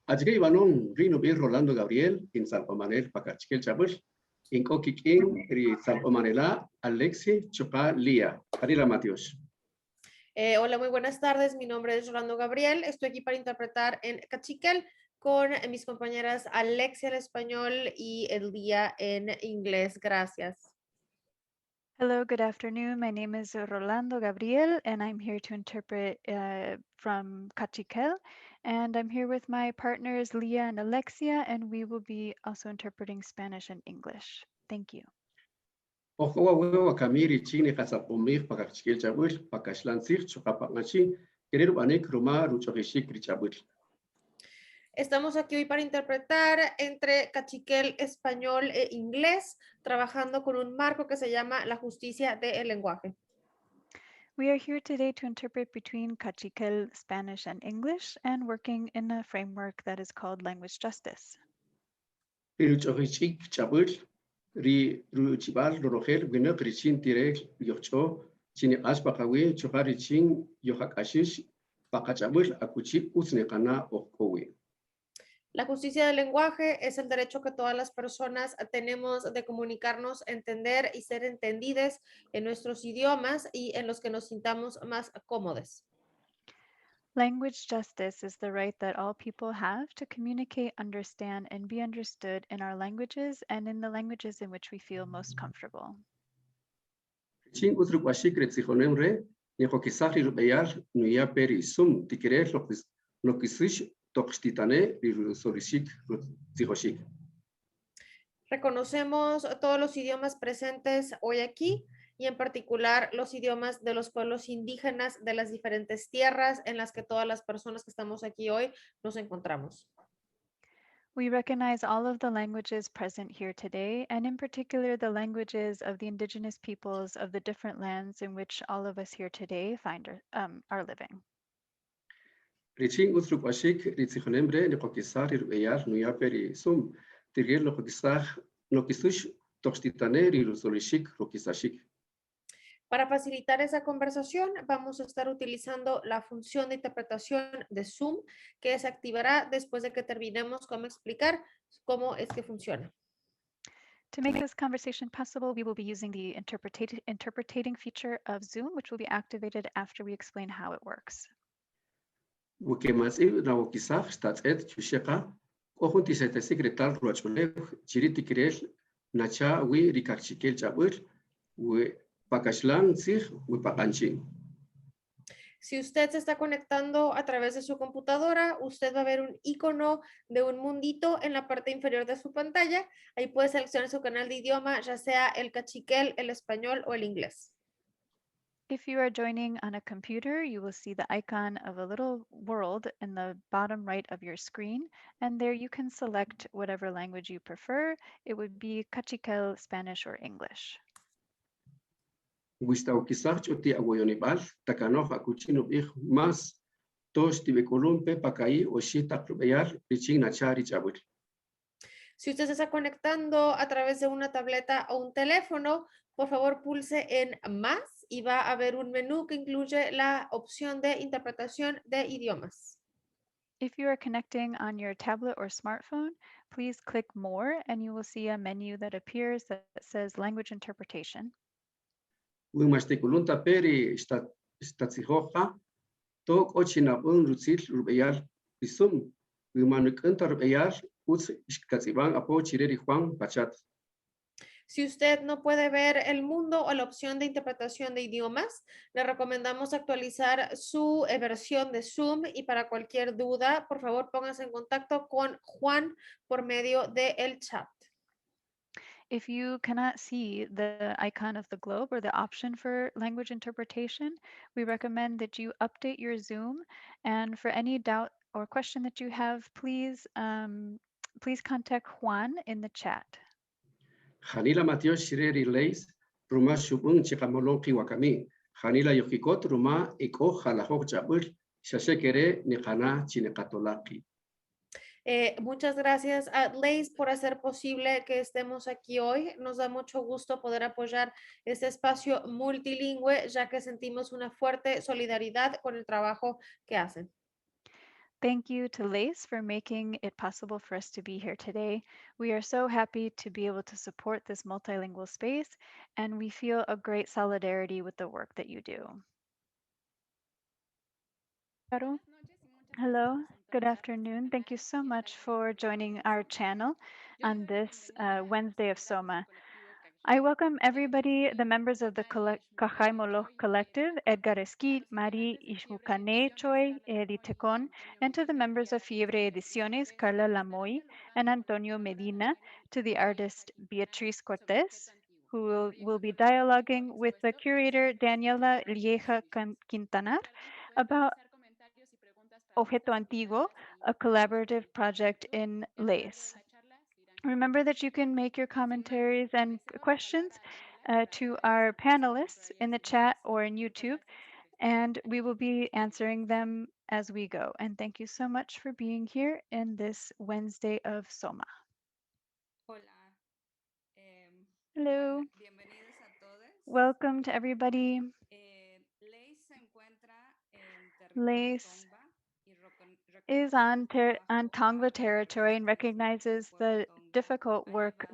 Ajike ibanong Rino Bir Rolando Gabriel, in Salpomanel Pakachkel Chabur, in Kokikin, Salpomanela, Alexi, Chopa, Lia. Carla Matios. Hola, muy buenas tardes. Mi nombre es Rolando Gabriel. Estoy aquí para interpretar en Kaqchikel con mis compañeras Alexia en español y Edie en inglés. Gracias. Hello, good afternoon. My name is Rolando Gabriel, and I'm here to interpret from Kaqchikel. And I'm here with my partners, Leah and Alexia, and we will be also interpreting Spanish and English. Thank you. Ojo huevo Camiri Chini Hasapomir Pakachkel Chabur, Pakashlansir, Chokapangachi, Querer Banek Roma, Ruchorishik Richabur. Estamos aquí hoy para interpretar entre Kaqchikel español e inglés, trabajando con un marco que se llama la justicia del lenguaje. We are here today to interpret between Kaqchikel, Spanish, and English, and working in a framework that is called language justice. Ruchorishik Chabur, Ruchibal, Rogel, Winner, Richin Tire, Yocho, Chini Aspakawi, Choharichin, Yohakashish, Pakachabur, Akuchi, Usnekana, Okowi. La justicia del lenguaje es el derecho que todas las personas tenemos de comunicarnos, entender y ser entendidas en nuestros idiomas y en los que nos sintamos más cómodos. Language justice is the right that all people have to communicate, understand, and be understood in our languages and in the languages in which we feel most comfortable. Chin Utrupashik Retzihonemre, Yehokisari Rubeyar, Nuya Peri Sum, Tikere, Lokisish, Tokstitane, Rirusorishik, Zihoshik. Reconocemos todos los idiomas presentes hoy aquí y en particular los idiomas de los pueblos indígenas de las diferentes tierras en las que todas las personas que estamos aquí hoy nos encontramos. We recognize all of the languages present here today, and in particular the languages of the indigenous peoples of the different lands in which all of us here today are living. Richin Utrupashik, Ritzihonembre, Yehokisari Rubeyar, Nuya Peri Sum, Tirger Lokisar, Lokisush, Tokstitane, Rirusorishik, Rokisashik. Para facilitar esa conversación, vamos a estar utilizando la función de interpretación de Zoom, que se activará después de que terminemos cómo explicar cómo es que funciona. To make this conversation possible, we will be using the interpreting feature of Zoom, which will be activated after we explain how it works. Ukemasi Rawokisar, Statet, Chusheka, Kohuntisete Secretar Ruachule, Chiritikirel, Nacha, we Rikachkel Chabur, we Pakashlan, Sir, we Pakanchin. Si usted se está conectando a través de su computadora, usted va a ver un icono de un mundito en la parte inferior de su pantalla. Ahí puede seleccionar su canal de idioma, ya sea el Kaqchikel, el español o el inglés. If you are joining on a computer, you will see the icon of a little world in the bottom right of your screen, and there you can select whatever language you prefer. It would be Kaqchikel, Spanish, or English. Wista Ukisar, Choti Agoyonibal, Takanoh, Akuchino Big Mas, Tosh Tibecolumpe, Pakai, Oshita Rubeyar, Richin Nachari Chabur. Si usted se está conectando a través de una tableta o un teléfono, por favor pulse en más y va a haber un menú que incluye la opción de interpretación de idiomas. If you are connecting on your tablet or smartphone, please click More and you will see a menu that appears that says Language Interpretation. Wimastikulunta Peri, Statsihoja, Tok Ochina Un Rutzil Rubeyar, Isum, Wimanukanta Rubeyar, Uts Katsiban, Apo Chireri Juan, Pachat. Si usted no puede ver el mundo o la opción de interpretación de idiomas, le recomendamos actualizar su versión de Zoom y para cualquier duda, por favor, póngase en contacto con Juan por medio del chat. If you cannot see the icon of the globe or the option for language interpretation, we recommend that you update your Zoom. And for any doubt or question that you have, please contact Juan in the chat. Janila Mateo Shireri Leis, Ruma Shubun Chikamolonki Wakami, Janila Yokikot, Ruma, Eko, Jalahok Jabur, Shashekere, Nihana, Chinekatolaki. Muchas gracias a Leis por hacer posible que estemos aquí hoy. Nos da mucho gusto poder apoyar este espacio multilingüe, ya que sentimos una fuerte solidaridad con el trabajo que hacen. Thank you to Lace for making it possible for us to be here today. We are so happy to be able to support this multilingual space, and we feel a great solidarity with the work that you do. Caro? Hello, good afternoon. Thank you so much for joining our channel on this Wednesday of SOMA. I welcome everybody, the members of the Kaqjay Moloj collective, Edgar Esquit, Mari, Ixmukané, Choy, Edie, Tocón, and to the members of FIEBRE Ediciones, Carla, Lamoyi, and Antonio Medina, to the artist Beatriz Cortez, who will be dialoguing with the curator Daniela Lieja Quintanar about Objeto Antiguo, a collaborative project in LACE. Remember that you can make your commentaries and questions to our panelists in the chat or in YouTube, and we will be answering them as we go. And thank you so much for being here in this Wednesday of SOMA. Hello. Welcome to everybody. Lace is on Tongva territory and recognizes the difficult work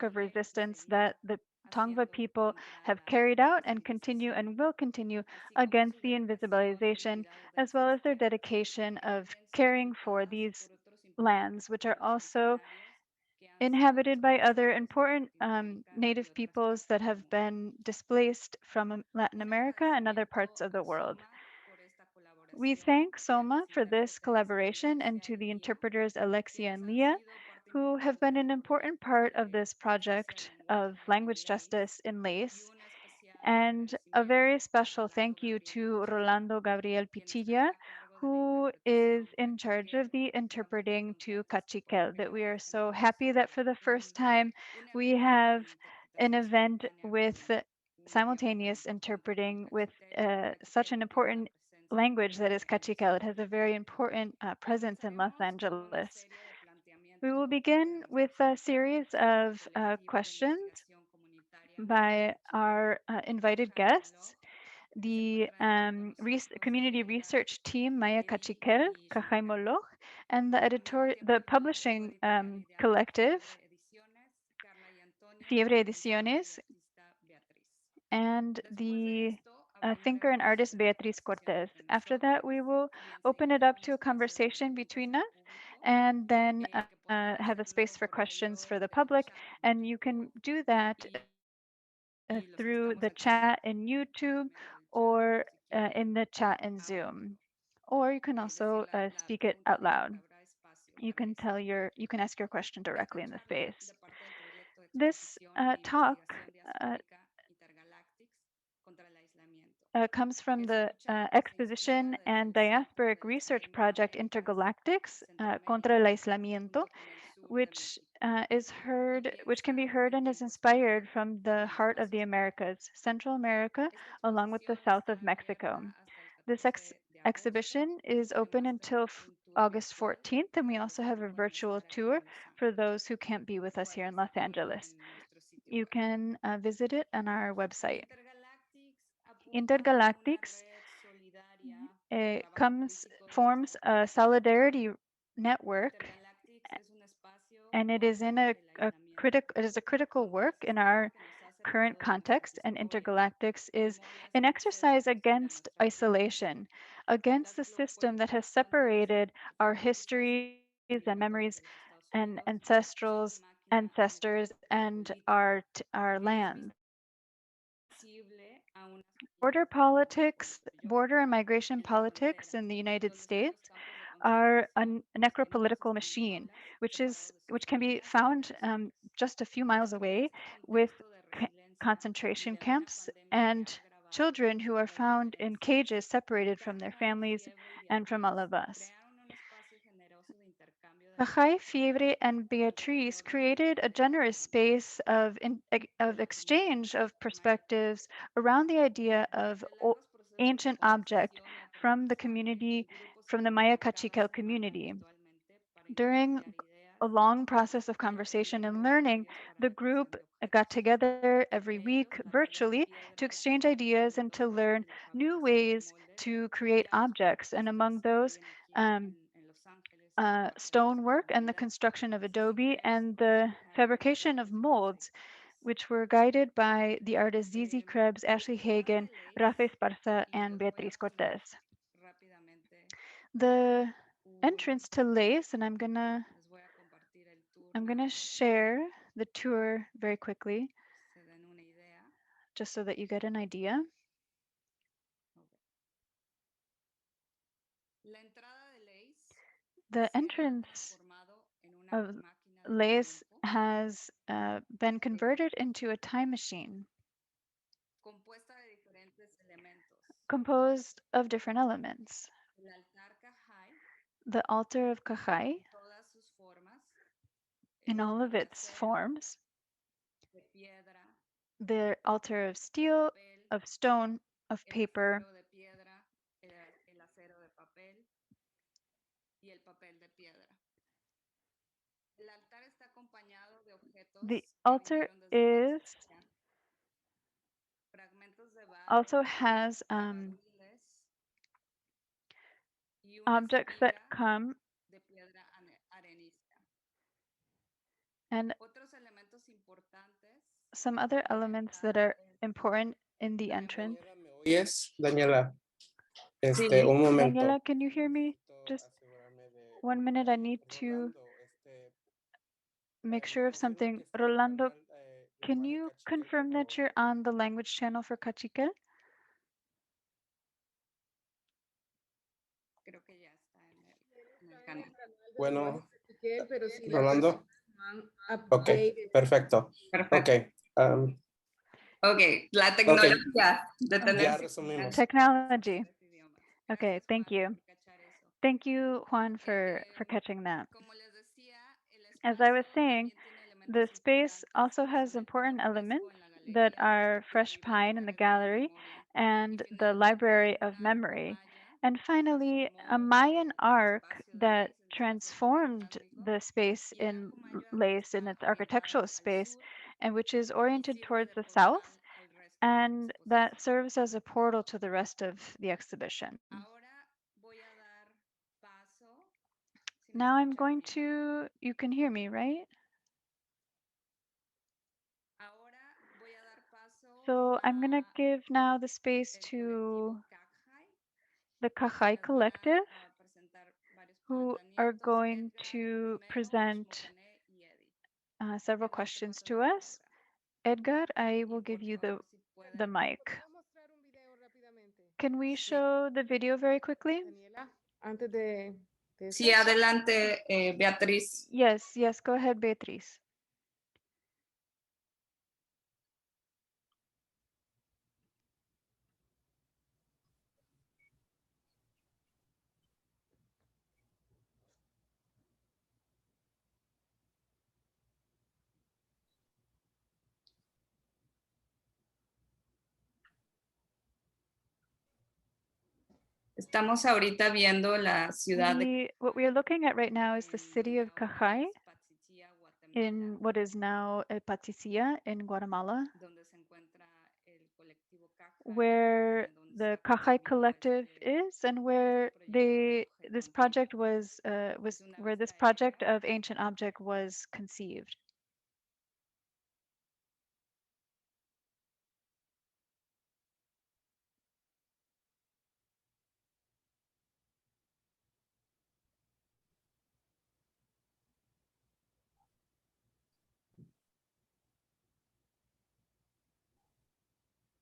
of resistance that the Tongva people have carried out and continue and will continue against the invisibilization, as well as their dedication of caring for these lands, which are also inhabited by other important native peoples that have been displaced from Latin America and other parts of the world. We thank SOMA for this collaboration and to the interpreters Alexia and Leah, who have been an important part of this project of language justice in LACE. And a very special thank you to Rolando Gabriel Pichilla, who is in charge of the interpreting to Kaqchikel. That we are so happy that for the first time we have an event with simultaneous interpreting with such an important language that is Kaqchikel. It has a very important presence in Los Angeles. We will begin with a series of questions by our invited guests, the community research team Mayan Kaqchikel, Kaqjay Moloj, and the publishing collective, FIEBRE Ediciones, and the thinker and artist Beatriz Cortez. After that, we will open it up to a conversation between us and then have a space for questions for the public. And you can do that through the chat in YouTube or in the chat in Zoom. Or you can also speak it out loud. You can ask your question directly in the space. This talk uh, comes from the Exposition and Diasporic Research Project Intergalactics contra el aislamiento, which can be heard and is inspired from the heart of the Americas, Central America, along with the south of Mexico. This exhibition is open until August 14th, and we also have a virtual tour for those who can't be with us here in Los Angeles. You can visit it on our website. Intergalactics forms a solidarity network, and it is a critical work in our current context. And intergalactics is an exercise against isolation, against the system that has separated our histories and memories and ancestors and our lands. Border and migration politics in the United States are a necropolitical machine, which can be found just a few miles away, with concentration camps and children who are found in cages separated from their families and from all of us. Kaqjay, Fiebre, and Beatrice created a generous space of exchange of perspectives around the idea of ancient object from the community, from the Maya Kaqchikel community. During a long process of conversation and learning, the group got together every week virtually to exchange ideas and to learn new ways to create objects. And among those, stonework and the construction of adobe and the fabrication of molds, which were guided by the artists Zizi Krebs, Ashley Hagen, Rafa Esparza, and Beatriz Cortez. The entrance to Lace, and I'm gonna share the tour very quickly, just so that you get an idea. The entrance of Lace has been converted into a time machine composed of different elements. The altar of Kaqjay in all of its forms, the altar of steel, of stone, of paper, the altar also has objects that come and some other elements that are important in the entrance. Yes, Daniela. Un momento. Daniela, can you hear me? Just 1 minute, I need to make sure of something. Rolando, can you confirm that you're on the language channel for Kaqchikel? Bueno, Rolando. Ok, perfecto. Ok. Ok, la tecnología. De tener Ya resumimos. Technology. Okay, thank you. Thank you, Juan, for catching that. As I was saying, the space also has important elements that are fresh pine in the gallery and the library of memory. And finally, a Mayan arc that transformed the space in Lace in its architectural space, and which is oriented towards the south, and that serves as a portal to the rest of the exhibition. Now I'm going to, you can hear me, right? So I'm going to give now the space to the Kaqjay Collective, who are going to present several questions to us. Edgar, I will give you the mic. Can we show the video very quickly? Sí, adelante, Beatriz. Yes, go ahead, Beatrice. Estamos ahorita viendo la ciudad de What we are looking at right now is the city of Kaqjay in what is now Patricia in Guatemala, where the Kaqjay Collective is, and where this project where this project of ancient object was conceived.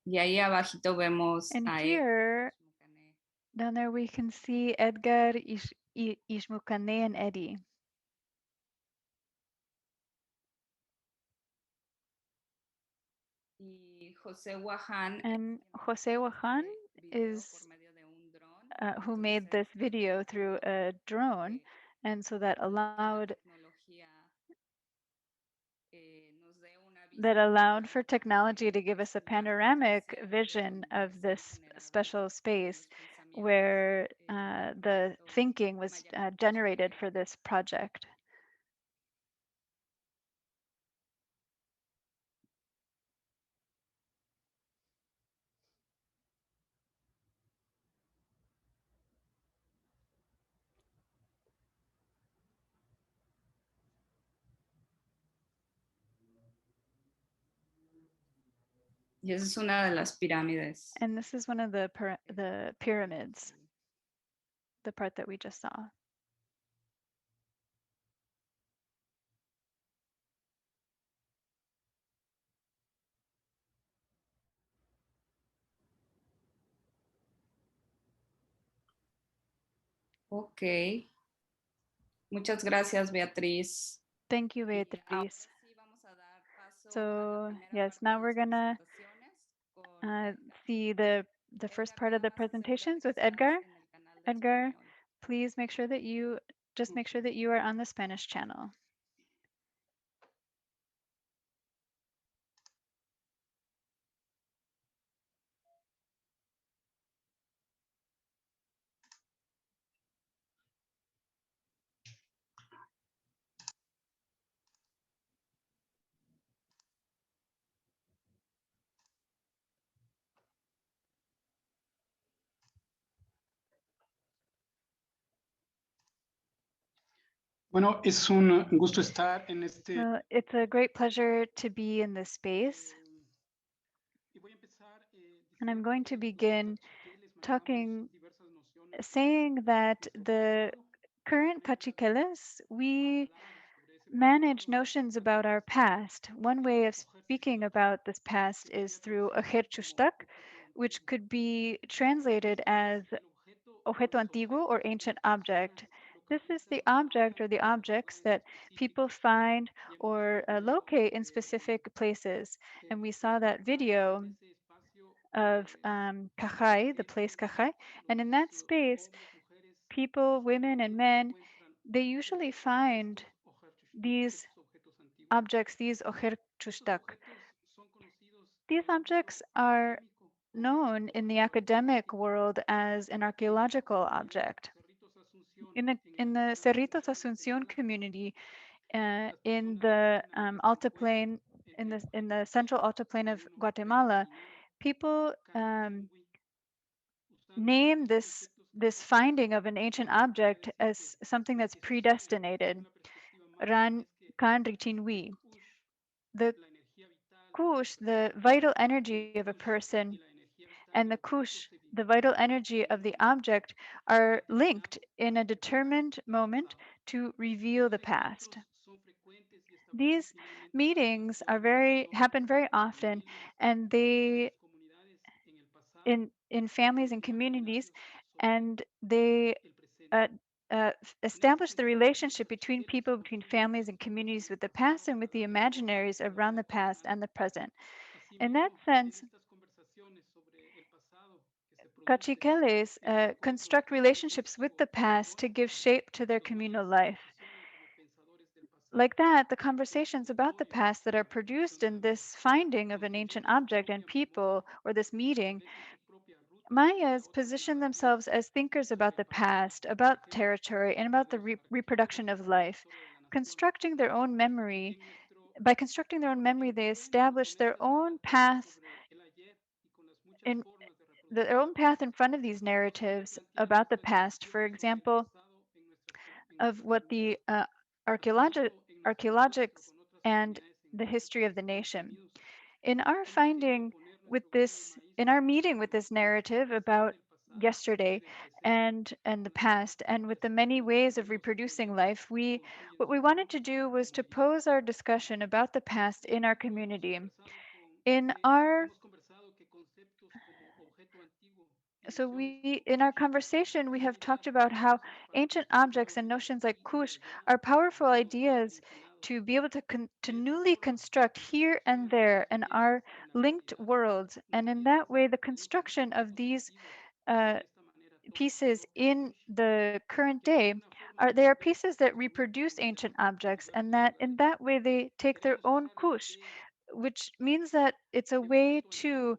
y ahí abajito vemos And a here, down there, we can see Edgar Ixmukané and Edie. y José Guaján, And Jose Wajan is who made this video through a drone, and so that allowed for technology to give us a panoramic vision of this special space where the thinking was generated for this project. Y esa es una de las pirámides. And this is one of the pyramids, the part that we just saw. Ok. Muchas gracias, Beatriz. Thank you, Ahora Beatriz. sí vamos a dar paso a So la primera yes, parte now de we're las gonna presentaciones con Edgar. see the first part of the presentations with Edgar. Edgar, please make sure that you are on the Spanish channel. Bueno, es un gusto estar en este. Well, it's a great pleasure to be in this space. And I'm going to begin saying that the current Kaqchikeles, we manage notions about our past. One way of speaking about this past is through Ajerchustak, which could be translated as Objeto Antiguo or ancient object. This is the object or the objects that people find or locate in specific places. And we saw that video of Kaqjay, the place Kaqjay. And in that space, people, women, and men, they usually find these objects, these ojerchustak. These objects are known in the academic world as an archaeological object. In the Cerritos Asunción community, in the altiplane, in the central altiplane of Guatemala, people name this finding of an ancient object as something that's predestinated. Ran kan richinwi. The kush, the vital energy of a person, and the kush, the vital energy of the object, are linked in a determined moment to reveal the past. These meetings happen very often, and they in families and communities, and they establish the relationship between people, between families and communities, with the past and with the imaginaries around the past and the present. In that sense, Kaqchikeles construct relationships with the past to give shape to their communal life. Like that, the conversations about the past that are produced in this finding of an ancient object and people, or this meeting, Mayas position themselves as thinkers about the past, about territory, and about the reproduction of life. Constructing their own memory, by constructing their own memory, they establish their own path in front of these narratives about the past. For example, of what the archaeologics and the history of the nation. In our meeting with this narrative about yesterday and the past, and with the many ways of reproducing life, what we wanted to do was to pose our discussion about the past in our community. In our conversation, we have talked about how ancient objects and notions like kush are powerful ideas to be able to newly construct here and there in our linked worlds. And in that way, the construction of these pieces in the current day they are pieces that reproduce ancient objects, and that in that way they take their own kush, which means that it's a way to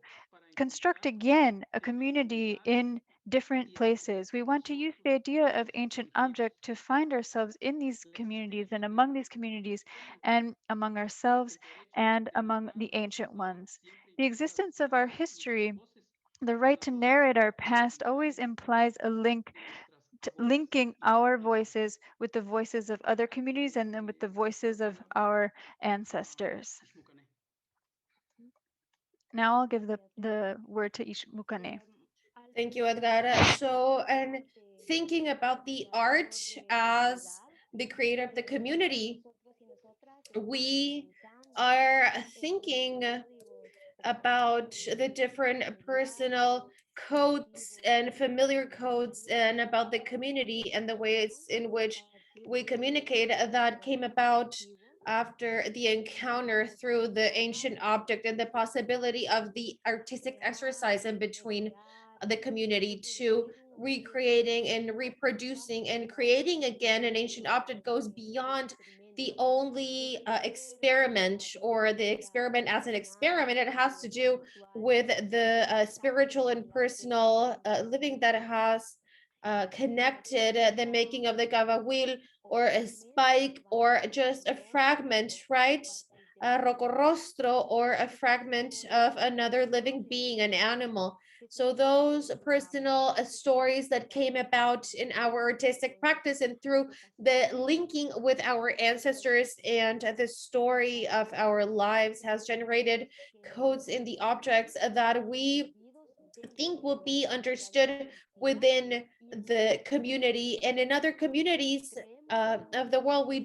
construct again a community in different places. We want to use the idea of ancient object to find ourselves in these communities and among these communities and among ourselves and among the ancient ones. The existence of our history, the right to narrate our past, always implies a link linking our voices with the voices of other communities and then with the voices of our ancestors. Now I'll give the word to Ixmukané. Thank you, Edgar. So, and thinking about the art as the creator of the community, we are thinking about the different personal codes and familiar codes and about the community and the ways in which we communicate that came about after the encounter through the ancient object and the possibility of the artistic exercise in between the community to recreating and reproducing and creating again an ancient object goes beyond the only experiment or the experiment as an experiment. It has to do with the spiritual and personal living that has connected the making of the gavawil or a spike or just a fragment, right? A rocorostro or a fragment of another living being, an animal. So those personal stories that came about in our artistic practice and through the linking with our ancestors and the story of our lives has generated codes in the objects that we think will be understood within the community and in other communities of the world. We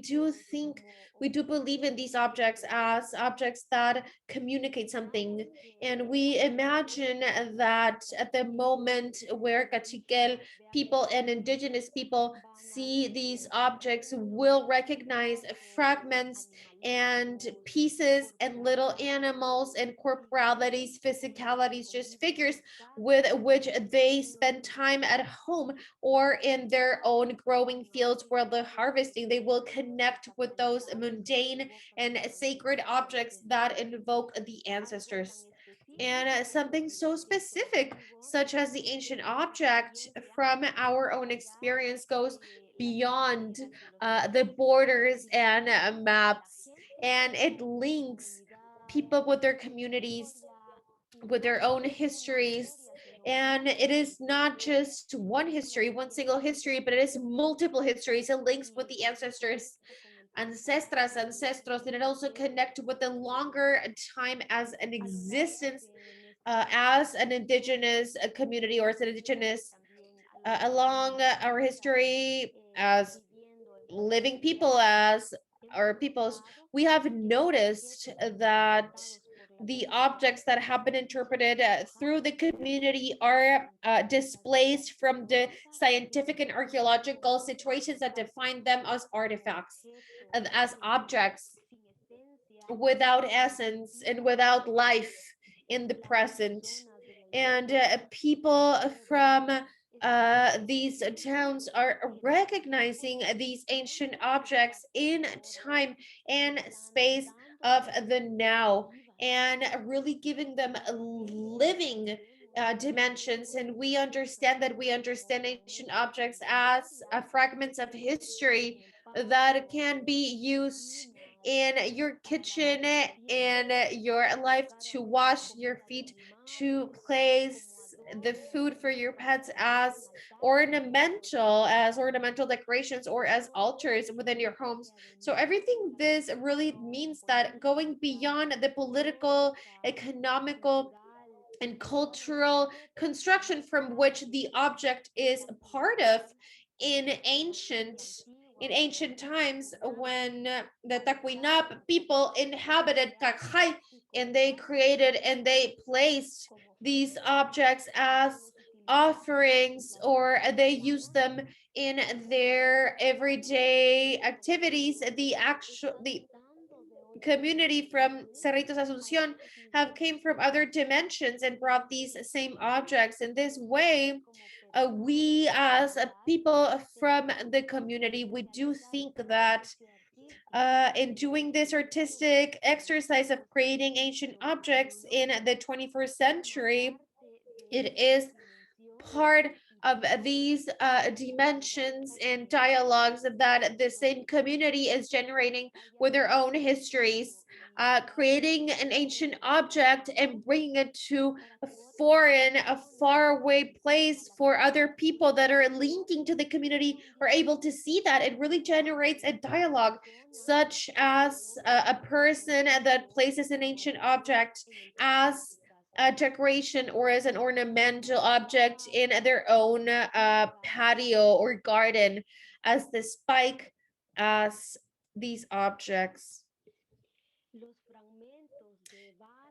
do believe in these objects as objects that communicate something, and we imagine that at the moment where Kaqchikel people and indigenous people see these objects will recognize fragments and pieces and little animals and corporalities, physicalities, just figures with which they spend time at home or in their own growing fields where they're harvesting. They will connect with those mundane and sacred objects that invoke the ancestors. And something so specific, such as the ancient object from our own experience, goes beyond the borders and maps, and it links people with their communities, with their own histories. And it is not just one history, one single history, but it is multiple histories. It links with the ancestors, ancestras, ancestros, and it also connects with the longer time as an existence, as an indigenous community or as an indigenous along our history as living people, as our peoples. We have noticed that the objects that have been interpreted through the community are displaced from the scientific and archaeological situations that define them as artifacts, as objects without essence and without life in the present. And people from these towns are recognizing these ancient objects in time and space of the now and really giving them living dimensions. And we understand that we understand ancient objects as fragments of history that can be used in your kitchen, in your life, to wash your feet, to place the food for your pets as ornamental decorations or as altars within your homes. So everything this really means that going beyond the political, economical, and cultural construction from which the object is a part of in ancient times, when the Takwinap people inhabited Kaqjay, and they created and they placed these objects as offerings, or they used them in their everyday activities. The community from Cerritos Asunción have came from other dimensions and brought these same objects. In this way, we as people from the community, we do think that in doing this artistic exercise of creating ancient objects in the 21st century, it is part of these dimensions and dialogues that the same community is generating with their own histories, creating an ancient object and bringing it to a faraway place for other people that are linking to the community are able to see that. It really generates a dialogue, such as a person that places an ancient object as a decoration or as an ornamental object in their own patio or garden, as the spike, as these objects.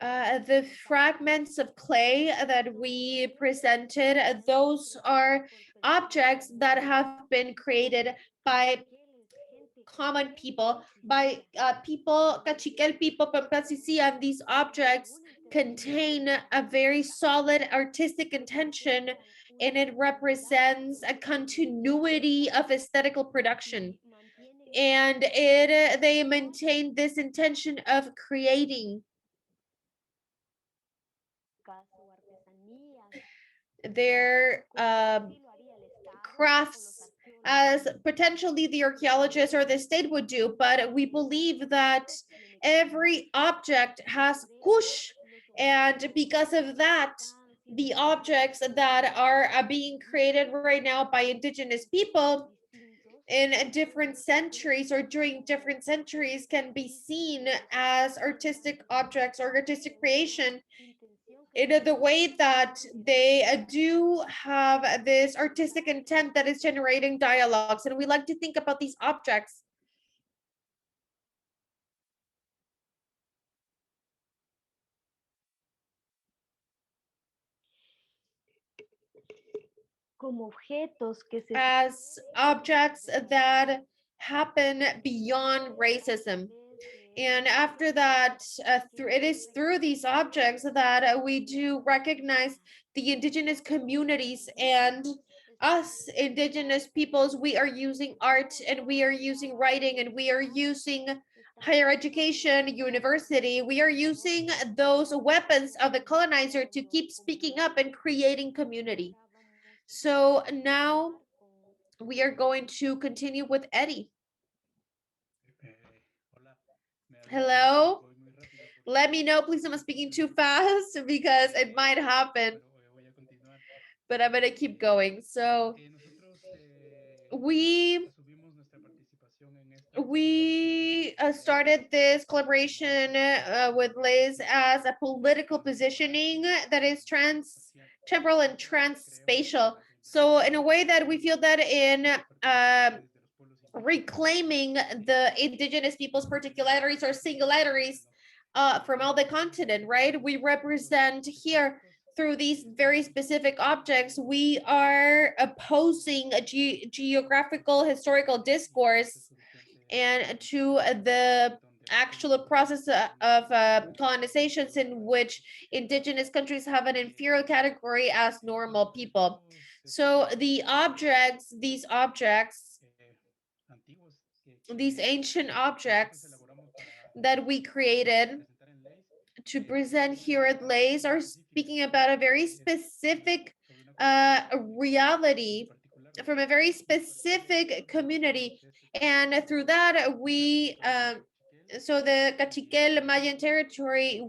The fragments of clay that we presented, those are objects that have been created by common people, by people, Kaqchikel people from Kaqchikel, and these objects contain a very solid artistic intention, and it represents a continuity of aesthetical production. And they maintain this intention of creating their crafts as potentially the archaeologist or the state would do, but we believe that every object has kush, and because of that, the objects that are being created right now by indigenous people in different centuries or during different centuries can be seen as artistic objects or artistic creation in the way that they do have this artistic intent that is generating dialogues. And we like to think about these objects as objects that happen beyond racism. And after that, it is through these objects that we do recognize the indigenous communities and us indigenous peoples. We are using art and we are using writing and we are using higher education, university. We are using those weapons of the colonizer to keep speaking up and creating community. So now we are going to continue with Edie. Hello? Let me know, please. I'm speaking too fast because it might happen. But I'm going to keep going. So we started this collaboration with Liz as a political positioning that is temporal and trans-spatial. So in a way that we feel that in reclaiming the indigenous people's particularities or singularities from all the continent, right? We represent here through these very specific objects, we are opposing a geographical historical discourse and to the actual process of colonizations in which indigenous countries have an inferior category as normal people. So these ancient objects that we created to present here at Lays are speaking about a very specific reality from a very specific community. And through that, we, so the Kaqchikel Mayan territory,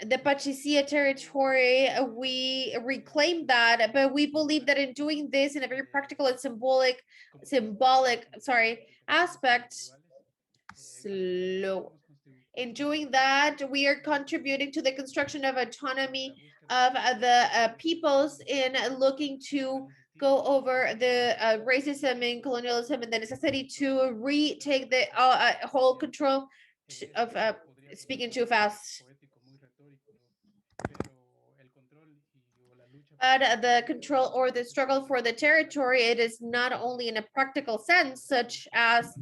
the Pachisia territory, we reclaim that, but we believe that in doing this in a very practical and symbolic aspect, in doing that, we are contributing to the construction of autonomy of the peoples in looking to go over the racism and colonialism and the necessity to retake the whole control of speaking too fast. But the control or the struggle for the territory, it is not only in a practical sense, such as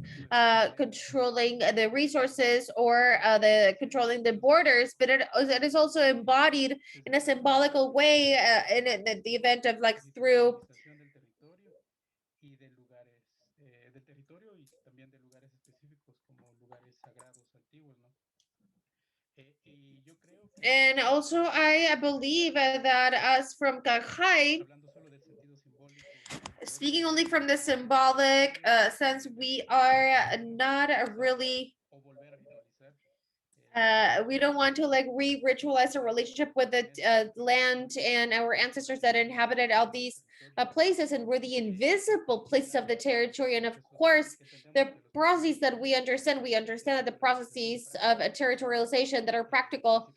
controlling the resources or controlling the borders, but it is also embodied in a symbolical way in the event of like through and also I believe that us from Kaqjay, speaking only from the symbolic sense, we are not really we don't want to like re-ritualize a relationship with the land and our ancestors that inhabited all these places, and we're the invisible places of the territory. And of course, the processes that we understand that the processes of territorialization that are practical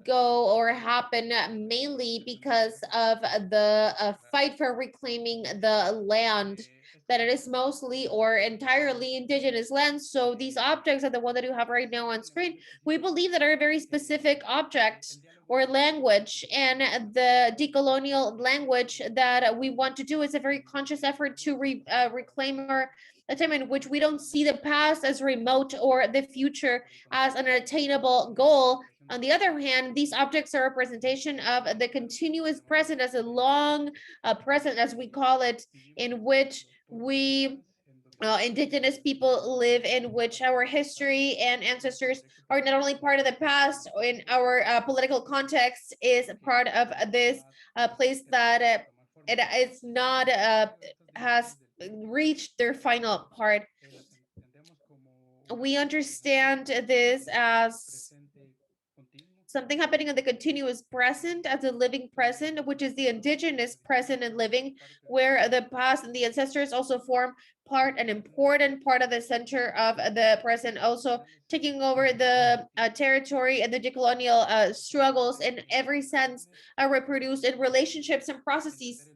go or happen mainly because of the fight for reclaiming the land, that it is mostly or entirely indigenous land. So these objects are the one that you have right now on screen. We believe that are a very specific object or language, and the decolonial language that we want to do is a very conscious effort to reclaim our a time in which we don't see the past as remote or the future as an attainable goal. On the other hand, these objects are a representation of the continuous present as a long present, as we call it, in which we indigenous people live, in which our history and ancestors are not only part of the past in our political context, is part of this place that it is not has reached their final part. We understand this as something happening in the continuous present, as a living present, which is the indigenous present and living, where the past and the ancestors also form an important part of the center of the present, also taking over the territory, and the decolonial struggles in every sense are reproduced in relationships and processes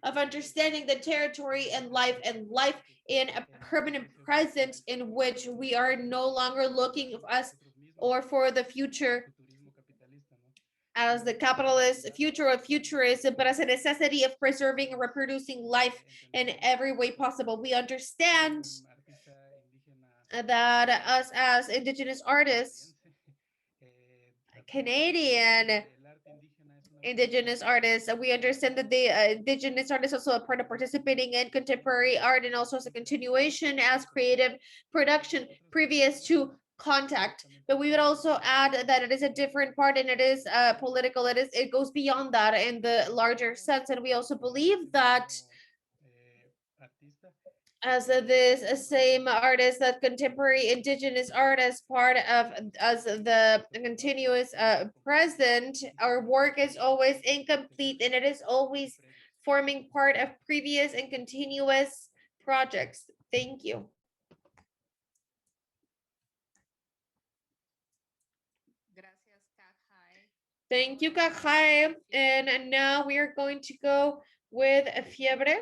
of understanding the territory and life in a permanent present, in which we are no longer looking for us or for the future as the capitalist future of futurism, but as a necessity of preserving and reproducing life in every way possible. We understand that us as indigenous artists, Canadian indigenous artists, we understand that the indigenous artists also a part of participating in contemporary art, and also as a continuation as creative production previous to contact. But we would also add that it is a different part, and it is political. It goes beyond that in the larger sense. And we also believe that as this same artist, that contemporary indigenous art, as part of as the continuous present, our work is always incomplete, and it is always forming part of previous and continuous projects. Thank you. Thank you, Kaqjay. And now we are going to go with FIEBRE.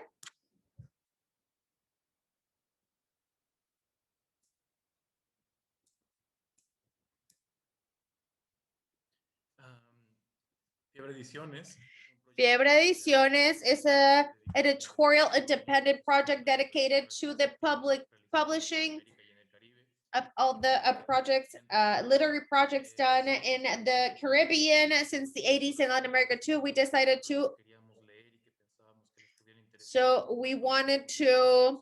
FIEBRE Ediciones. FIEBRE Ediciones is a editorial independent project dedicated to the public publishing of all the projects, literary projects done in the Caribbean since the 80s, in Latin America too. We decided to, so we wanted to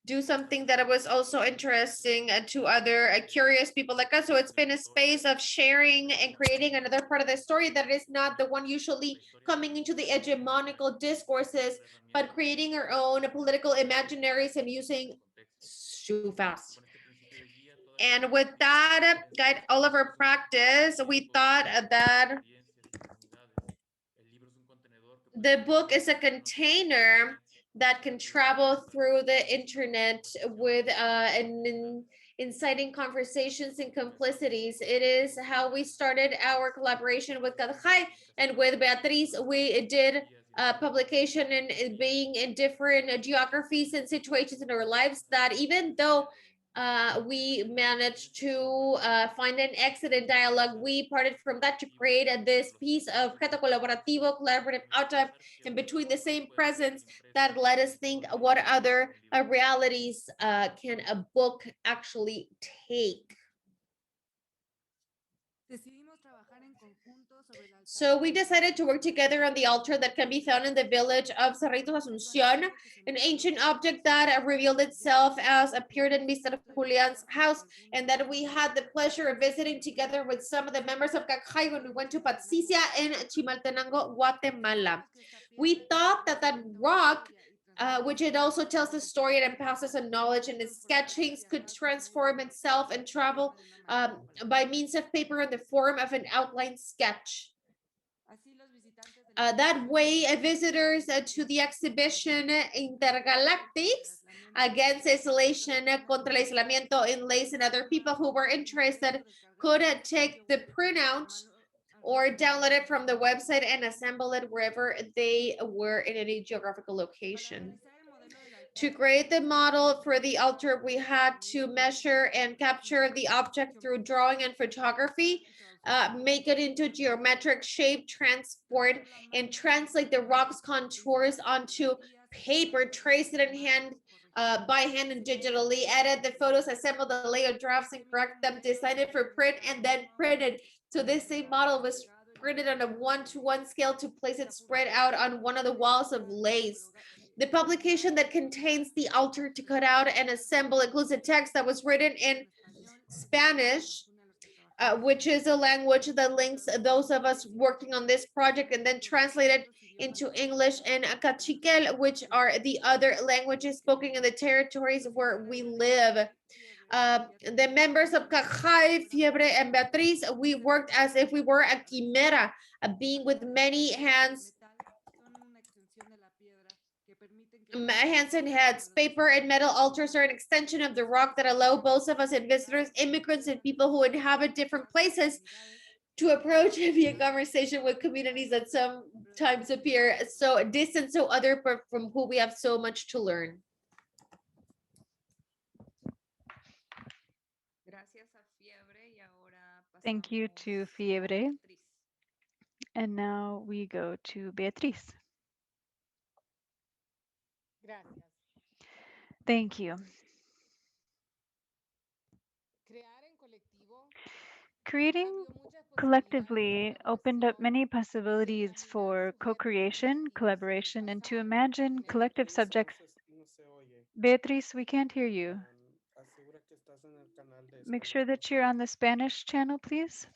do something that was also interesting to other curious people like us. So it's been a space of sharing and creating another part of the story that is not the one usually coming into the hegemonical discourses, but creating our own political imaginaries and using too fast. And with that guide all of our practice, we thought that the book is a container that can travel through the internet with inciting conversations and complicities. It is how we started our collaboration with Kaqjay and with Beatrice. We did publication and being in different geographies and situations in our lives, that even though we managed to find an exit in dialogue, we parted from that to create this piece of objeto colaborativo, collaborative outcome, in between the same presence, that let us think what other realities can a book actually take. So we decided to work together on the altar that can be found in the village of Cerritos Asunción, an ancient object that revealed itself as appeared in Mr. Julian's house, and that we had the pleasure of visiting together with some of the members of Kaqjay when we went to Patricia in Chimaltenango, Guatemala. We thought that that rock which it also tells the story and passes on knowledge, and its sketchings could transform itself and travel by means of paper in the form of an outline sketch. That way, visitors to the exhibition Intergalactics Against Isolation, Contra el Aislamiento, Inlays, and other people who were interested could take the printout or download it from the website and assemble it wherever they were in any geographical location. To create the model for the altar, we had to measure and capture the object through drawing and photography, make it into geometric shape, transport and translate the rock's contours onto paper, trace it in hand, by hand and digitally, edit the photos, assemble the layout drafts and correct them, design it for print, and then print it. So this same model was printed on a 1-to-1 scale to place it spread out on one of the walls of lace. The publication that contains the altar to cut out and assemble includes a text that was written in Spanish, which is a language that links those of us working on this project, and then translated into English and Kaqchikel, which are the other languages spoken in the territories where we live. The members of Kaqjay, FIEBRE, and Beatrice, we worked as if we were a quimera, a being with many hands and heads. Paper and metal altars are an extension of the rock that allow both of us and visitors, immigrants, and people who inhabit different places to approach and be in conversation with communities that sometimes appear so distant, so other, but from who we have so much to learn. Thank you to Fiebre. And now we go to Beatrice. Thank you. Creating collectively opened up many possibilities for co-creation, collaboration, and to imagine collective subjects. Beatrice, we can't hear you. Make sure that you're on the Spanish channel, please.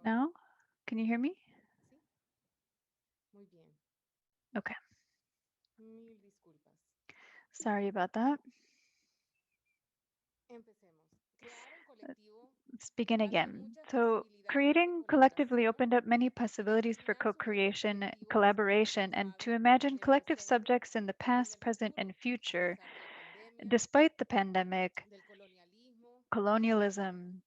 Now, can you hear me? Okay. Sorry about that. Let's begin again. So, creating collectively opened up many possibilities for co-creation, collaboration, and to imagine collective subjects in the past, present, and future. Despite the pandemic, colonialism,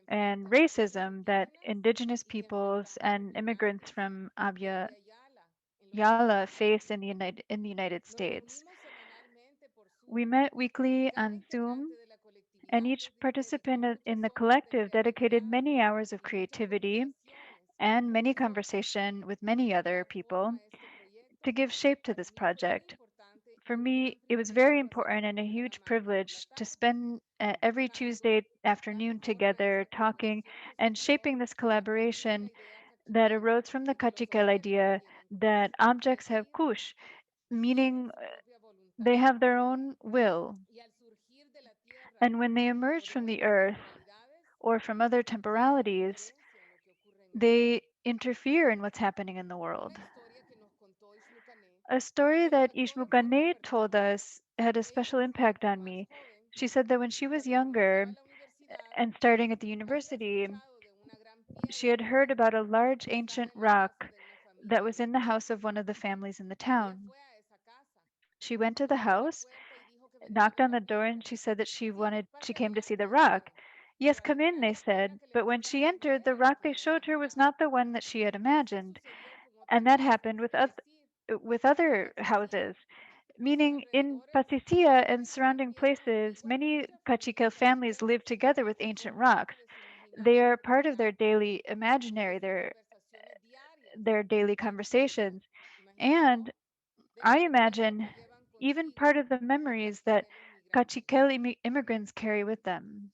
and racism that indigenous peoples and immigrants from Abya Yala face in the United States. We met weekly on Zoom, and each participant in the collective dedicated many hours of creativity and many conversation with many other people to give shape to this project. For me, it was very important and a huge privilege to spend every Tuesday afternoon together talking and shaping this collaboration that arose from the Kaqchikel idea that objects have kush, meaning they have their own will. And when they emerge from the earth or from other temporalities, they interfere in what's happening in the world. A story that Ixmukané told us had a special impact on me. She said that when she was younger and starting at the university, she had heard about a large ancient rock that was in the house of one of the families in the town. She went to the house, knocked on the door, and she said that she came to see the rock. Yes, come in, they said. But when she entered, the rock they showed her was not the one that she had imagined. And that happened with other houses. Meaning in Patricia and surrounding places, many Kaqchikel families live together with ancient rocks. They are part of their daily imaginary, their daily conversations. And I imagine even part of the memories that Kaqchikel immigrants carry with them.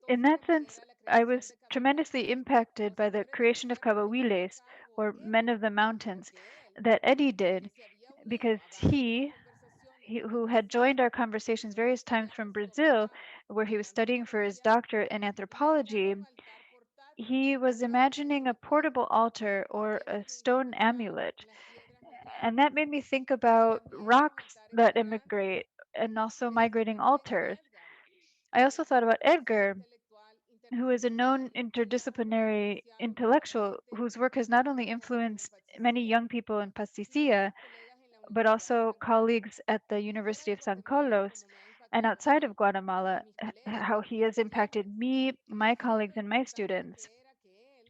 In that sense, I was tremendously impacted by the creation of Kawawiles, or Men of the Mountains, that Edie did, because he who had joined our conversations various times from Brazil, where he was studying for his doctorate in anthropology, he was imagining a portable altar or a stone amulet. And that made me think about rocks that immigrate and also migrating altars. I also thought about Edgar, who is a known interdisciplinary intellectual whose work has not only influenced many young people in Pasticia, but also colleagues at the University of San Carlos and outside of Guatemala, how he has impacted me, my colleagues, and my students.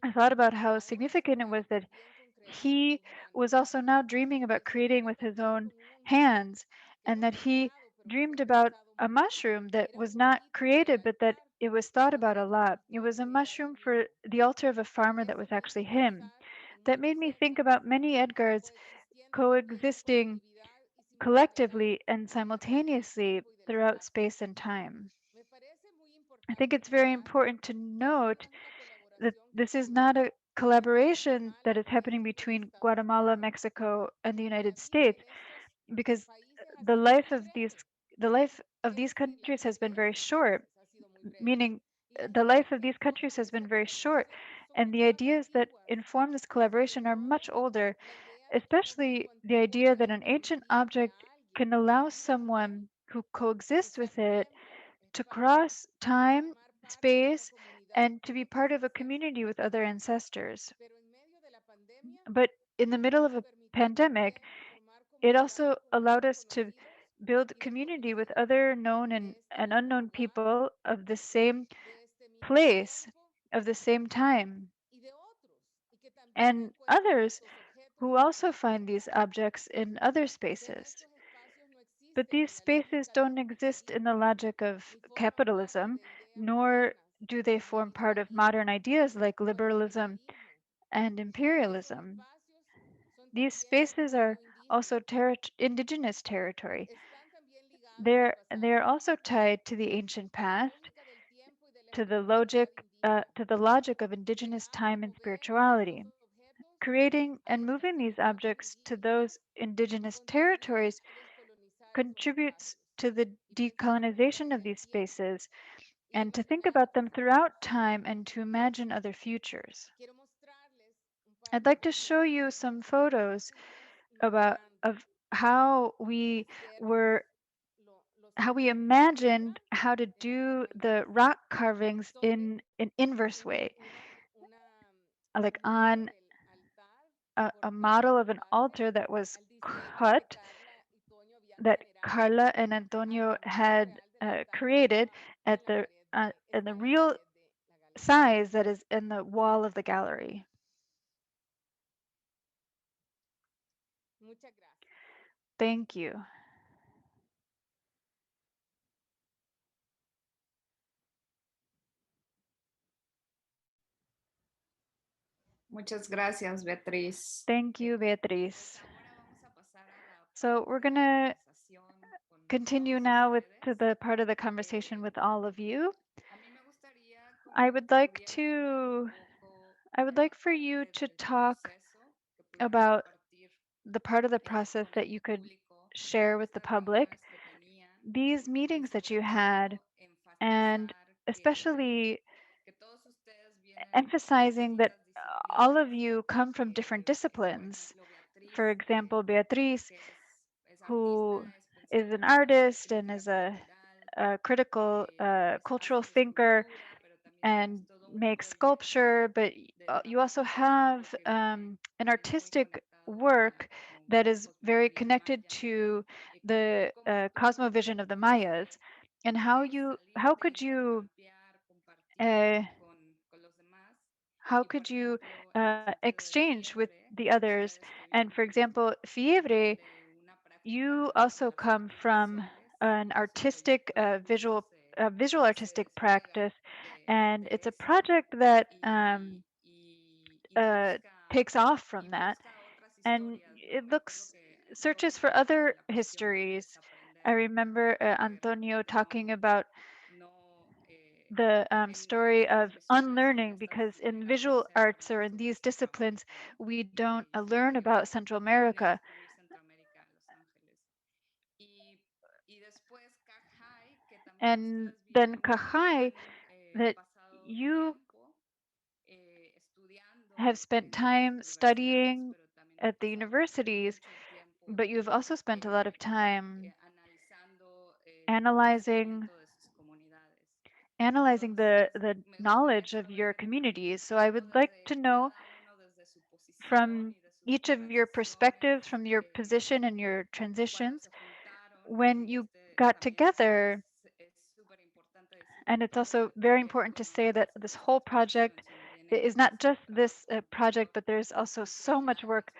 I thought about how significant it was that he was also now dreaming about creating with his own hands, and that he dreamed about a mushroom that was not created, but that it was thought about a lot. It was a mushroom for the altar of a farmer that was actually him. That made me think about many Edgars coexisting collectively and simultaneously throughout space and time. I think it's very important to note that this is not a collaboration that is happening between Guatemala, Mexico, and the United States, because the life of these countries has been very short, meaning the life of these countries has been very short, and the ideas that inform this collaboration are much older, especially the idea that an ancient object can allow someone who coexists with it to cross time, space, and to be part of a community with other ancestors. But in the middle of a pandemic, it also allowed us to build community with other known and unknown people of the same place, of the same time, and others who also find these objects in other spaces. But these spaces don't exist in the logic of capitalism, nor do they form part of modern ideas like liberalism and imperialism. These spaces are also indigenous territory. They're also tied to the ancient past, to the logic of indigenous time and spirituality. Creating and moving these objects to those indigenous territories contributes to the decolonization of these spaces and to think about them throughout time and to imagine other futures. I'd like to show you some photos of how we were how we imagined how to do the rock carvings in an inverse way, like on a model of an altar that was cut, that Carla and Antonio had created at the real size that is in the wall of the gallery. Thank you. Muchas gracias, Beatriz. Thank you, Beatriz. So we're going to continue now with to the part of the conversation with all of you. I would like for you to talk about the part of the process that you could share with the public, these meetings that you had, and especially emphasizing that all of you come from different disciplines. For example, Beatriz, who is an artist and is a critical cultural thinker and makes sculpture, but you also have an artistic work that is very connected to the cosmovision of the Mayas. And uh, how could you exchange with the others? And for example, Fiebre, you also come from an artistic visual artistic practice, and it's a project that uh, takes off from that, and it looks searches for other histories. I remember Antonio talking about the story of unlearning, because in visual arts or in these disciplines, we don't learn about Central America. And then Kaqjay, that you have spent time studying at the universities, but you've also spent a lot of time analyzing the knowledge of your communities. So I would like to know from each of your perspectives, from your position and your transitions, when you got together. And it's also very important to say that this whole project is not just this project, but there's also so much work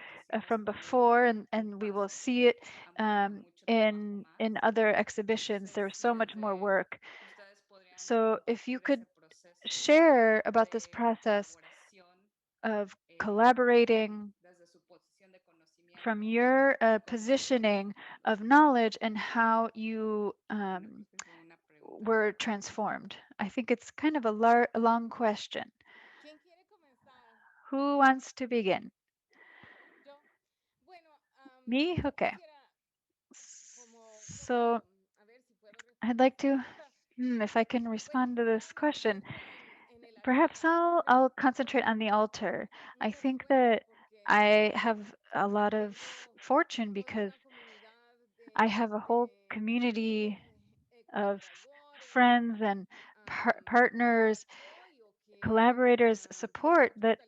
from before, and we will see it in other exhibitions. There's so much more work. So if you could share about this process of collaborating from your positioning of knowledge and how you were transformed. I think it's kind of a long question. Who wants to begin? Me? Okay. So I'd like to, if I can respond to this question, perhaps I'll concentrate on the altar. I think that I have a lot of fortune because I have a whole community of friends and partners, collaborators, support that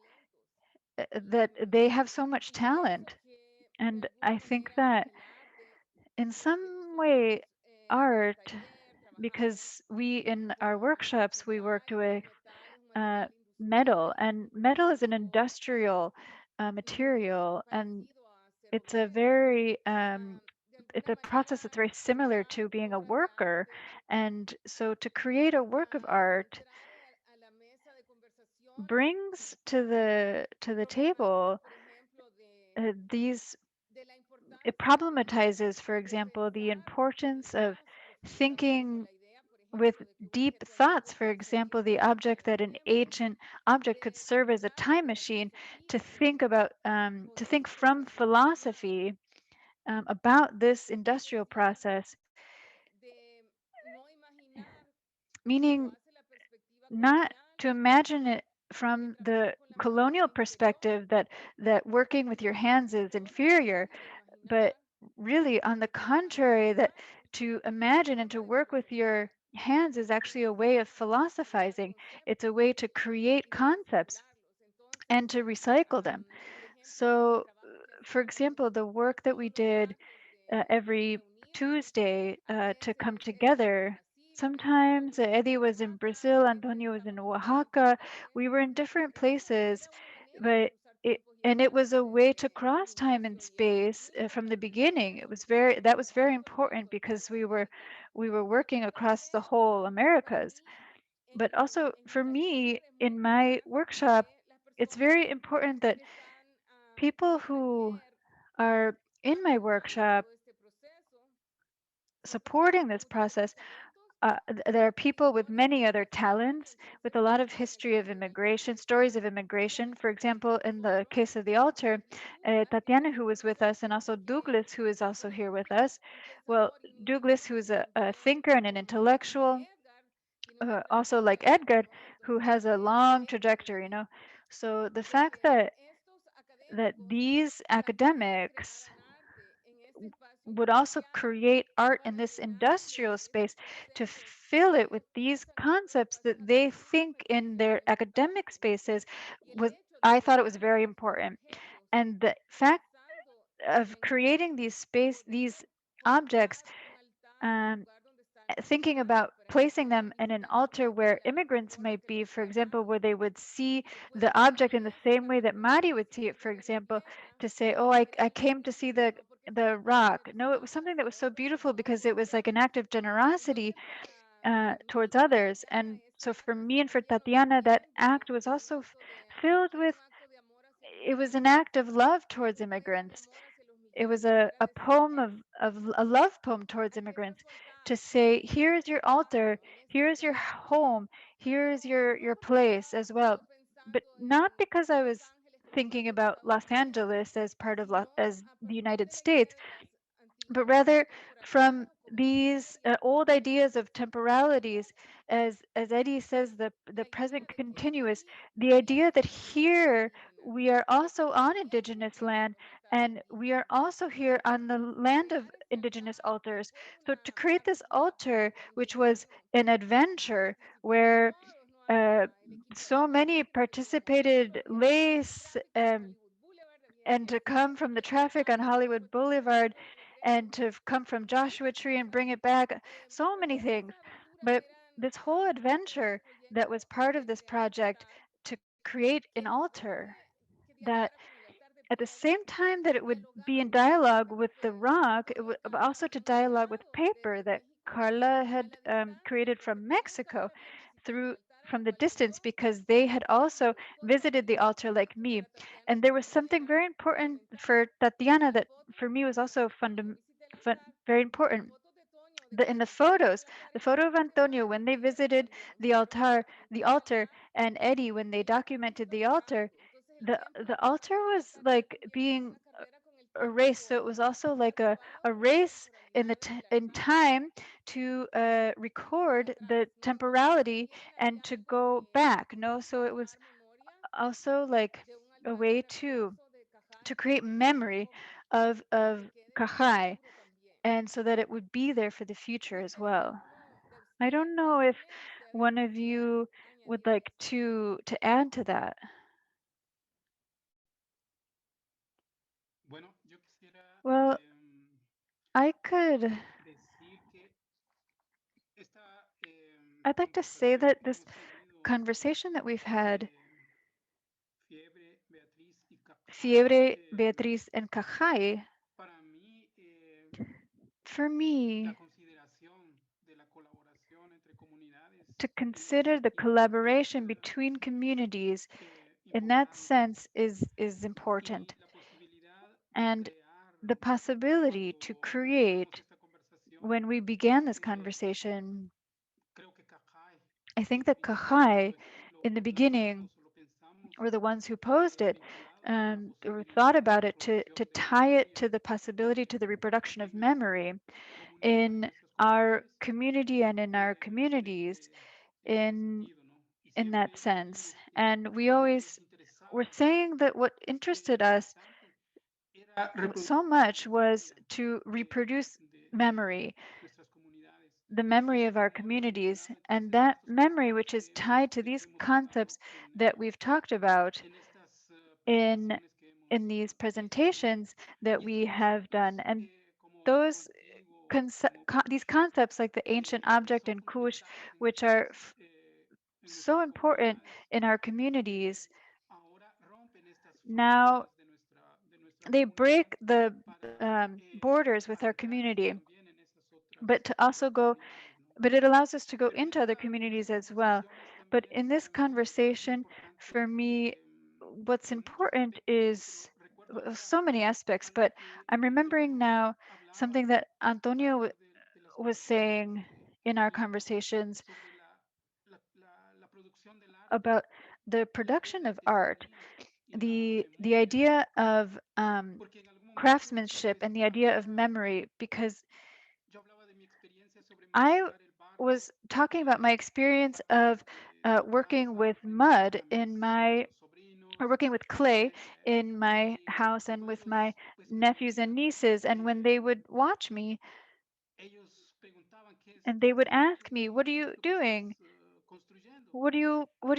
they have so much talent. And I think that in some way, art, because we in our workshops, we worked with uh, metal, and metal is an industrial material, and it's a very it's a process that's very similar to being a worker. And so to create a work of art brings to the table these, it problematizes, for example, the importance of thinking with deep thoughts. For example, the object that an ancient object could serve as a time machine to think about, to think from philosophy about this industrial process, meaning not to imagine it from the colonial perspective that working with your hands is inferior, but really on the contrary, that to imagine and to work with your hands is actually a way of philosophizing. It's a way to create concepts and to recycle them. So for example, the work that we did every Tuesday to come together. Sometimes Edie was in Brazil, Antonio was in Oaxaca. We were in different places, but it was a way to cross time and space from the beginning. It was that was very important because we were working across the whole Americas. But also for me in my workshop, it's very important that people who are in my workshop supporting this process, there are people with many other talents, with a lot of history of immigration, stories of immigration. For example, in the case of the altar, Tatiana, who was with us, and also Douglas, who is also here with us. Well, Douglas, who is a thinker and an intellectual, also like Edgar, who has a long trajectory, you know. So the fact that these academics would also create art in this industrial space to fill it with these concepts that they think in their academic spaces was, I thought it was very important. And the fact of creating these objects, um, thinking about placing them in an altar where immigrants might be, for example, where they would see the object in the same way that Mari would see it, for example, to say, oh, I came to see the rock. No, it was something that was so beautiful because it was like an act of generosity towards others. And so for me and for Tatiana, that act was also filled with, it was an act of love towards immigrants. It was a poem of a love poem towards immigrants, to say, here's your altar, here's your home, here's your place as well. But not because I was thinking about Los Angeles as part of as the United States, but rather from these old ideas of temporalities, as Edie says, the present continuous, the idea that here we are also on indigenous land and we are also here on the land of indigenous altars. So to create this altar, which was an adventure where so many participated lace and to come from the traffic on Hollywood Boulevard and to come from Joshua Tree and bring it back, so many things. But this whole adventure that was part of this project to create an altar that at the same time that it would be in dialogue with the rock, it would also to dialogue with paper that Carla had created from Mexico through from the distance because they had also visited the altar like me. And there was something very important for Tatiana that for me was also very important. In the photos, the photo of Antonio when they visited the altar, and Edie when they documented the altar, the altar was like being a race. So it was also like a race in in time to record the temporality and to go back. No, so it was also like a way to create memory of Kaqjay, and so that it would be there for the future as well. I don't know if one of you would like to add to that. Well, I could. I'd like to say that this conversation that we've had, Fiebre, Beatriz, and Kaqjay, for me, to consider the collaboration between communities in that sense is important. And the possibility to create, when we began this conversation, I think that Kaqjay, in the beginning, were the ones who posed it or thought about it to tie it to the possibility to the reproduction of memory in our community and in our communities in that sense. And we always were saying that what interested us so much was to reproduce memory, the memory of our communities, and that memory which is tied to these concepts that we've talked about in these presentations that we have done. And those these concepts like the ancient object and kush, which are so important in our communities, now they break the borders with our community, but to also go, but it allows us to go into other communities as well. But in this conversation, for me, what's important is so many aspects, but I'm remembering now something that Antonio was saying in our conversations about the production of art, the idea of craftsmanship and the idea of memory, because I was talking about my experience of working with mud in my, or working with clay in my house and with my nephews and nieces. And when they would watch me and they would ask me, "What are you doing? What are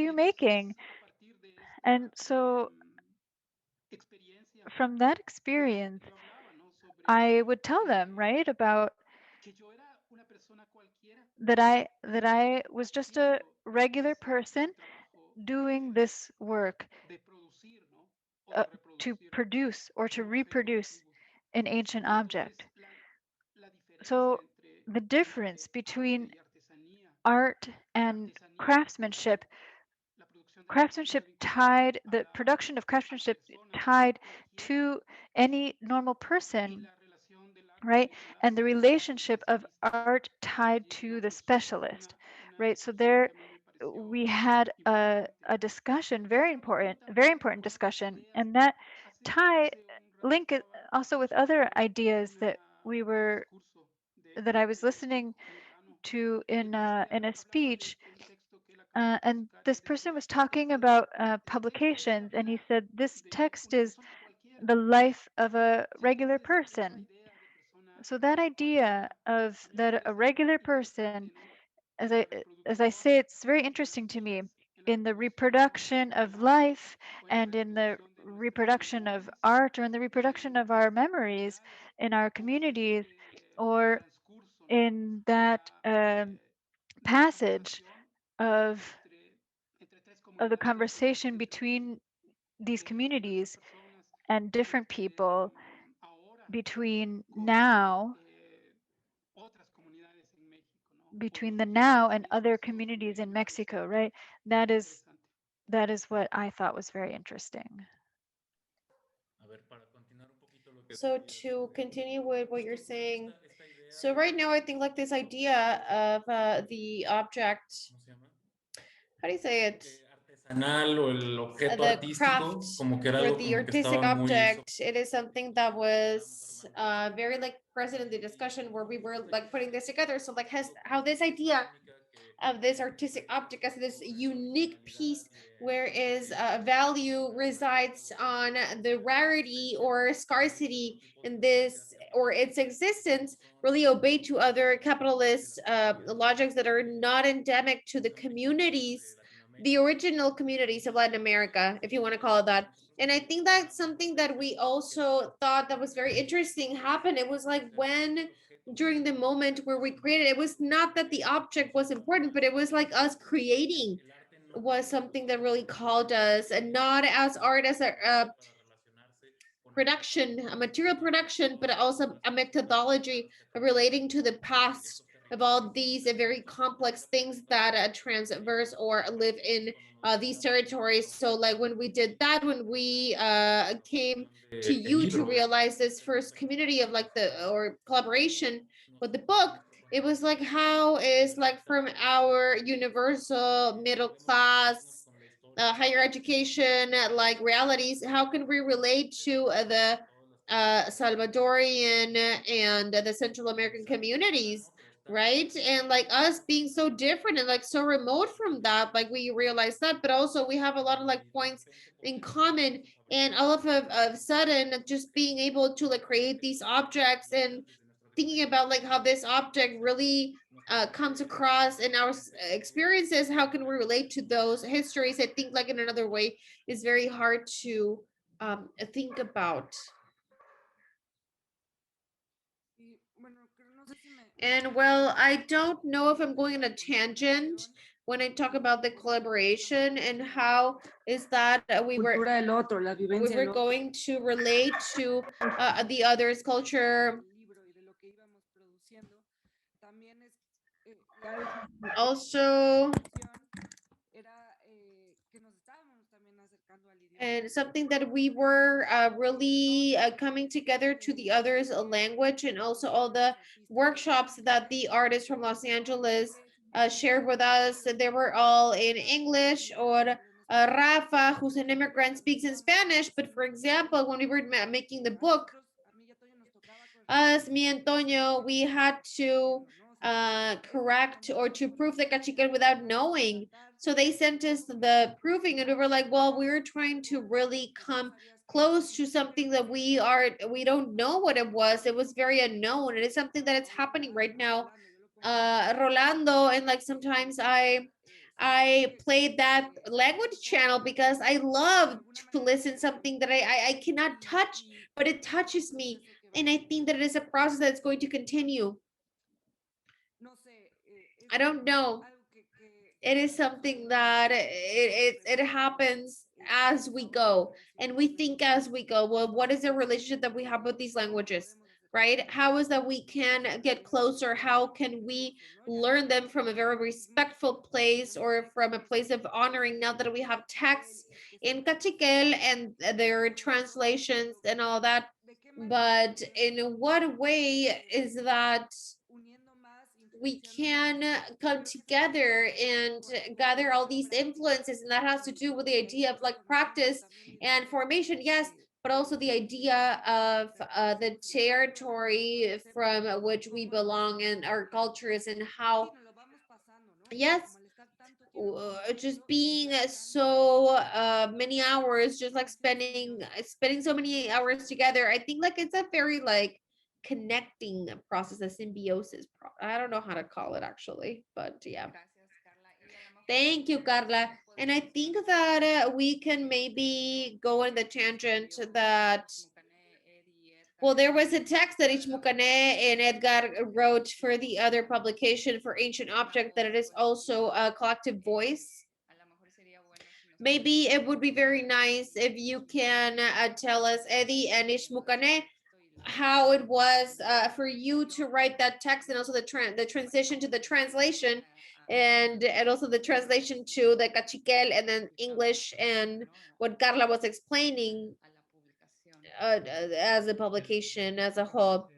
you making?" And so from that experience, I would tell them, right, about that I was just a regular person doing this work uh, to produce or to reproduce an ancient object. So the difference between art and craftsmanship, tied, the production of craftsmanship tied to any normal person, right? And the relationship of art tied to the specialist, right? So there we had a discussion, very important discussion, and that tie link it also with other ideas that that I was listening to in a speech, and this person was talking about publications, and he said this text is the life of a regular person. So that idea of that a regular person, as I say, it's very interesting to me in the reproduction of life and in the reproduction of art or in the reproduction of our memories in our communities, or in that passage of the conversation between these communities and different people between the now and other communities in Mexico, right? That is what I thought was very interesting. So to continue with what you're saying, so right now I think like this idea of the object, how do you say it? Artesanal o el objeto The artístico, craft como que era or algo the como que artistic estaba muy object, it is something that was very like present in the discussion where we were like putting this together. So like how this idea of this artistic object as this unique piece where its value resides on the rarity or scarcity in this, or its existence really obey to other capitalist logics that are not endemic to the communities, the original communities of Latin America, if you want to call it that. And I think that's something that we also thought that was very interesting happened. It was like when during the moment where we created, it was not that the object was important, but it was like us creating was something that really called us, and not as art as a production, a material production, but also a methodology relating to the past of all these very complex things that transverse or live in these territories. So like when we did that, when we came to you to realize this first community of like the or collaboration with the book, it was like how is like from our universal middle class higher education like realities, how can we relate to the Salvadorian and the Central American communities, right? And like us being so different and like so remote from that, like we realize that, but also we have a lot of like points in common. And all of a sudden, just being able to like create these objects and thinking about like how this object really comes across in our experiences, how can we relate to those histories? I think like in another way is very hard to think about. And well, I don't know if I'm going on a tangent when I talk about the collaboration and how is that we were going to relate to the other's culture. Also, and something that we were really coming together to the others language, and also all the workshops that the artists from Los Angeles shared with us. They were all in English, or Rafa, who's an immigrant, speaks in Spanish. But for example, when we were making the book, us, me and Toño, we had to correct or to prove the Kaqchikel without knowing. So they sent us the proving, and we were like, well, we're trying to really come close to something that we don't know what it was. It was very unknown. It is something that is happening right now. Rolando, and like sometimes I played that language channel because I love to listen something that I cannot touch, but it touches me. And I think that it is a process that's going to continue. I don't know. It is something that it happens as we go, and we think as we go. Well, what is the relationship that we have with these languages, right? How is that we can get closer? How can we learn them from a very respectful place, or from a place of honoring, now that we have texts in Kaqchikel and their translations and all that? But in what way is that we can come together and gather all these influences? And that has to do with the idea of like practice and formation. Yes, but also the idea of the territory from which we belong and our cultures and how, yes, just being so many hours, just like spending so many hours together. I think like it's a very like connecting process, a symbiosis. I don't know how to call it actually, but yeah. Thank you, Carla. And I think that we can maybe go on the tangent that, well, there was a text that Ixmukané and Edgar wrote for the other publication for Ancient Object, that it is also a collective voice. Maybe it would be very nice if you can tell us, Edie and Ixmukané, how it was for you to write that text, and also the transition to the translation, and also the translation to the Kaqchikel and then English, and what Carla was explaining as a publication as a whole.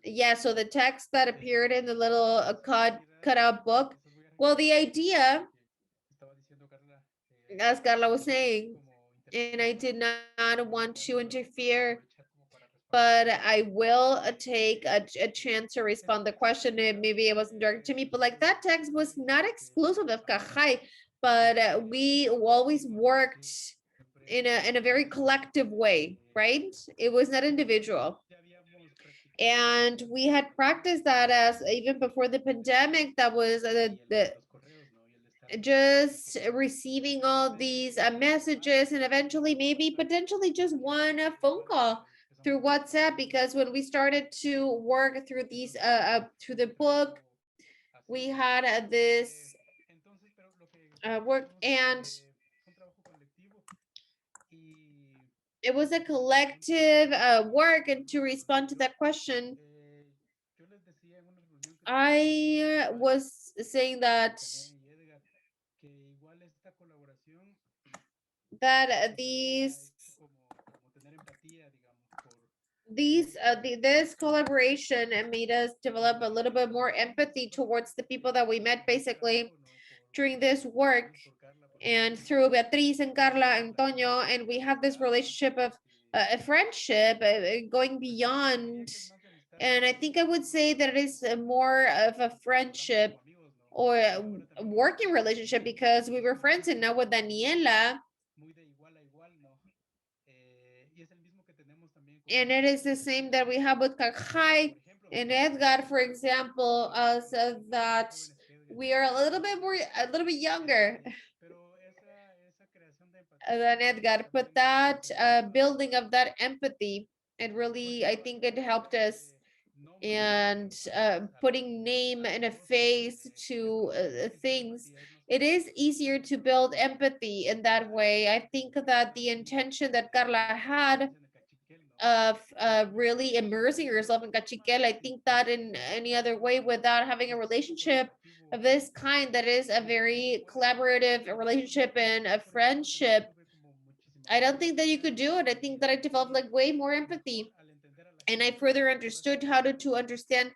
Yeah, so the text that appeared in the little cut-out book. Well, the idea, as Carla was saying, and I did not want to interfere, but I will take a chance to respond the question. And maybe it wasn't directed to me, but like that text was not exclusive of Kaqjay, but we always worked in a very collective way, right? It was not individual. And we had practiced that as even before the pandemic. That was just receiving all these messages, and eventually maybe potentially just one phone call through WhatsApp, because when we started to work through these through the book, we had this work, and it was a collective work. And to respond to that question, I was saying that this collaboration made us develop a little bit more empathy towards the people that we met basically during this work, and through Beatriz and Carla and Antonio, and we have this relationship of a friendship going beyond. And I think I would say that it is more of a friendship or a working relationship, because we were friends, and now with Daniela, and it is the same that we have with Kaqjay and Edgar, for example, so that we are a little bit younger than Edgar, but that building of that empathy, it really, I think it helped us, and putting name and a face to things, it is easier to build empathy in that way. I think that the intention that Carla had of really immersing yourself in Kaqchikel, I think that in any other way, without having a relationship of this kind, that is a very collaborative relationship and a friendship, I don't think that you could do it. I think that I developed like way more empathy, and I further understood how to understand,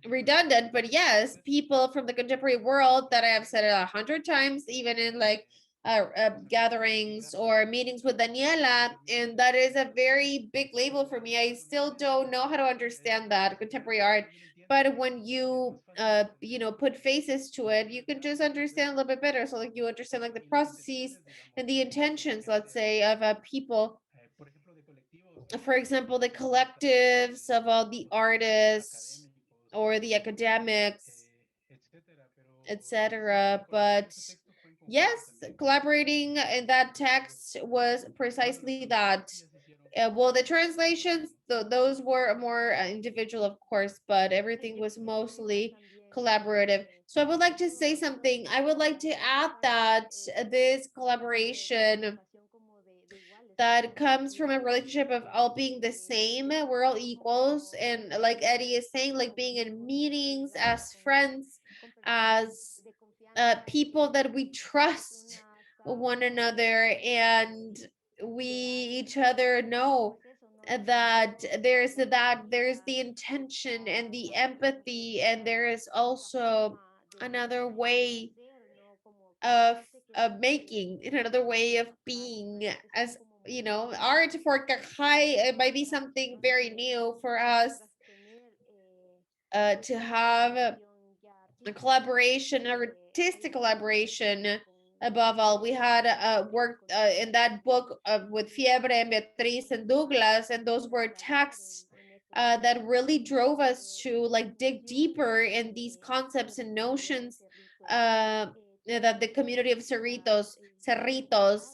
redundant, but yes, people from the contemporary world that I have said it 100 times, even in like gatherings or meetings with Daniela, and that is a very big label for me. I still don't know how to understand that contemporary art, but when you put faces to it, you can just understand a little bit better. So like you understand like the processes and the intentions, let's say, of people. For example, the collectives of all the artists or the academics, etc. But yes, collaborating in that text was precisely that. Well, the translations, those were more individual, of course, but everything was mostly collaborative. So I would like to say something. I would like to add that this collaboration that comes from a relationship of all being the same, we're all equals, and like Edie is saying, like being in meetings as friends, as people that we trust one another, and we each other know that there's the intention and the empathy, and there is also another way of making, in another way of being. As you know, art for Kaqjay, it might be something very new for us, to have a collaboration, artistic collaboration. Above all, we had worked in that book with Fiebre and Beatrice and Douglas, and those were texts that really drove us to like dig deeper in these concepts and notions that the community of Cerritos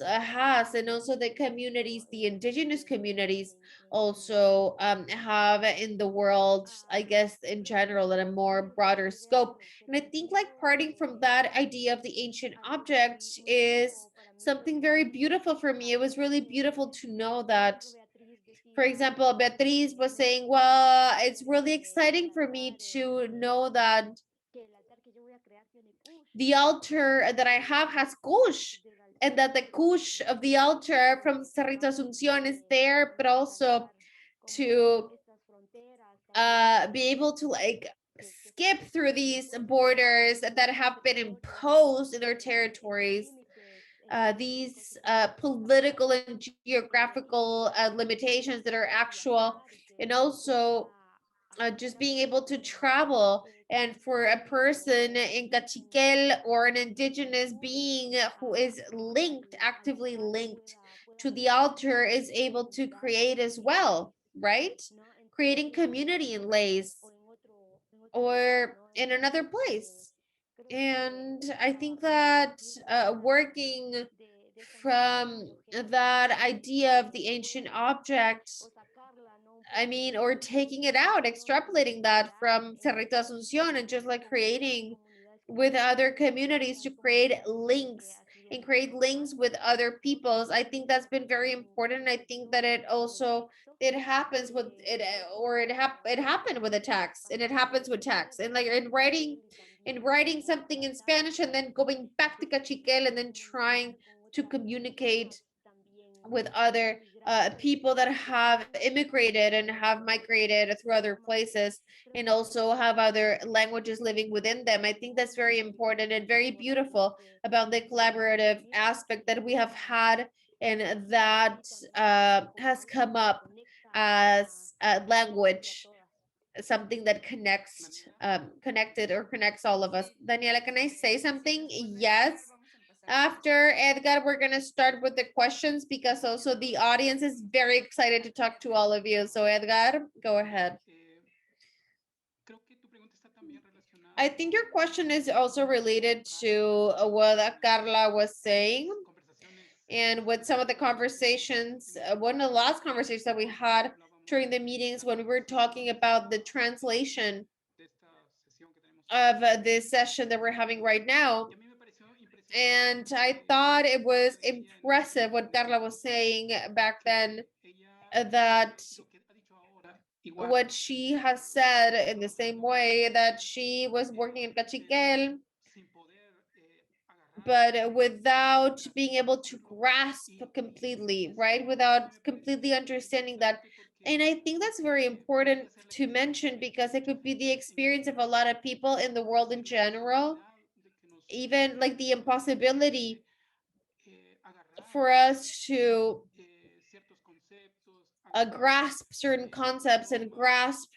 has, and also the communities, the indigenous communities also have in the world, I guess, in general, at a more broader scope. And I think like parting from that idea of the ancient object is something very beautiful for me. It was really beautiful to know that, for example, Beatriz was saying, well, it's really exciting for me to know that the altar that I have has kush, and that the kush of the altar from Cerrito Asunción is there, but also to be able to like skip through these borders that have been imposed in their territories, these political and geographical limitations that are actual, and also just being able to travel. And for a person in Kaqchikel or an indigenous being who is linked, actively linked to the altar, is able to create as well, right? Creating community in Lays or in another place. And I think that working from that idea of the ancient object, I mean, or taking it out, extrapolating that from Cerrito Asunción and just like creating with other communities to create links and create links with other peoples. I think that's been very important. I think that it also it happens with it, or it happened with a text, and it happens with text, and like in writing something in Spanish and then going back to Kaqchikel and then trying to communicate with other people that have immigrated and have migrated through other places, and also have other languages living within them. I think that's very important and very beautiful about the collaborative aspect that we have had, and that has come up as a language, something that connected or connects all of us. Daniela, can I say something? Yes. After Edgar, we're going to start with the questions because also the audience is very excited to talk to all of you. So Edgar, go ahead. I think your question is also related to what Carla was saying, and with some of the conversations, one of the last conversations that we had during the meetings when we were talking about the translation of this session that we're having right now. And I thought it was impressive what Carla was saying back then, that what she has said in the same way that she was working in Kaqchikel, but without being able to grasp completely, right? Without completely understanding that. And I think that's very important to mention because it could be the experience of a lot of people in the world in general, even like the impossibility for us to grasp certain concepts and grasp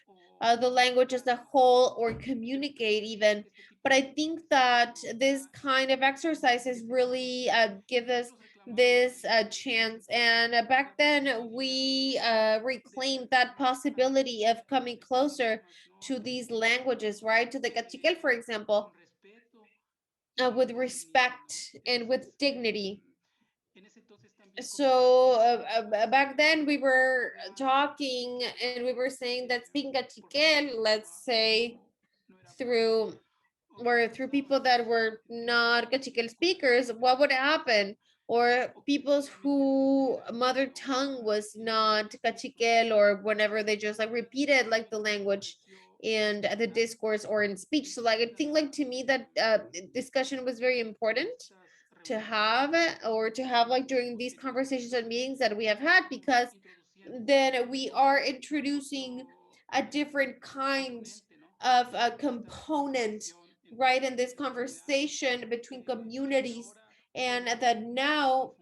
the language as a whole, or communicate even. But I think that this kind of exercises really give us this chance. And back then we reclaimed that possibility of coming closer to these languages, right? To the Kaqchikel, for example, with respect and with dignity. So back then we were talking and we were saying that speaking Kaqchikel, let's say through people that were not Kaqchikel speakers, what would happen? Or people's who mother tongue was not Kaqchikel, or whenever they just like repeated like the language and the discourse or in speech. So like I think like to me that discussion was very important to have, or to have like during these conversations and meetings that we have had, because then we are introducing a different kind of a component, right, in this conversation between communities and that now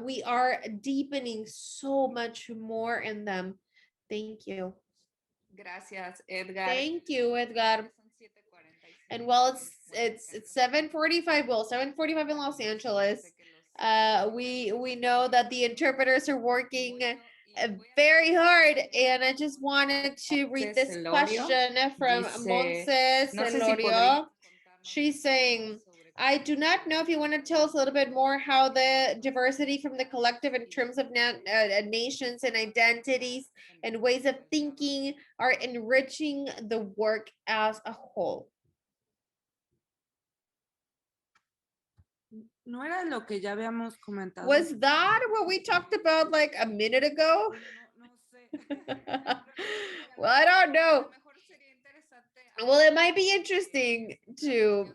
we are deepening so much more in them. Thank you. Gracias, Edgar. Thank you, Edgar. And well, it's 7:45. Well, 7:45 in Los Angeles. We know that the interpreters are working very hard, and I just wanted to read this question from Montse Celorio. She's saying, I do not know if you want to tell us a little bit more how the diversity from the collective in terms of nations and identities and ways of thinking are enriching the work as a whole. No era lo que ya habíamos comentado. Was that what we talked about like a minute ago? Well, I don't know. Well, it might be interesting to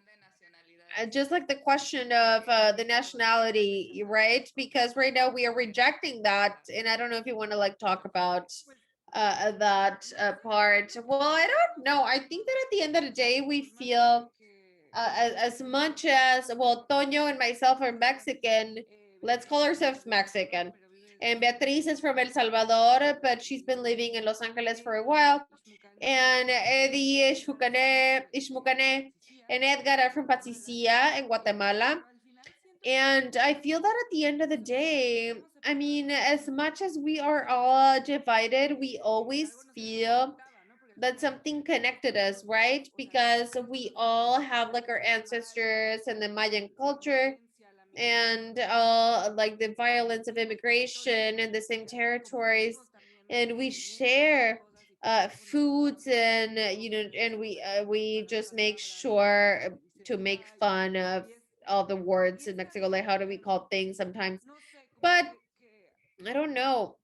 just like the question of the nationality, right? Because right now we are rejecting that, and I don't know if you want to like talk about that part. Well, I don't know. I think that at the end of the day, we feel as much as, well, Toño and myself are Mexican. Let's call ourselves Mexican. And Beatriz is from El Salvador, but she's been living in Los Angeles for a while. And Edie, Ixmukané, and Edgar are from Patricia in Guatemala. And I feel that at the end of the day, I mean, as much as we are all divided, we always feel that something connected us, right? Because we all have like our ancestors and the Mayan culture and like the violence of immigration in the same territories, and we share foods, and and we just make sure to make fun of all the words in Mexico, like how do we call things sometimes, but I don't know.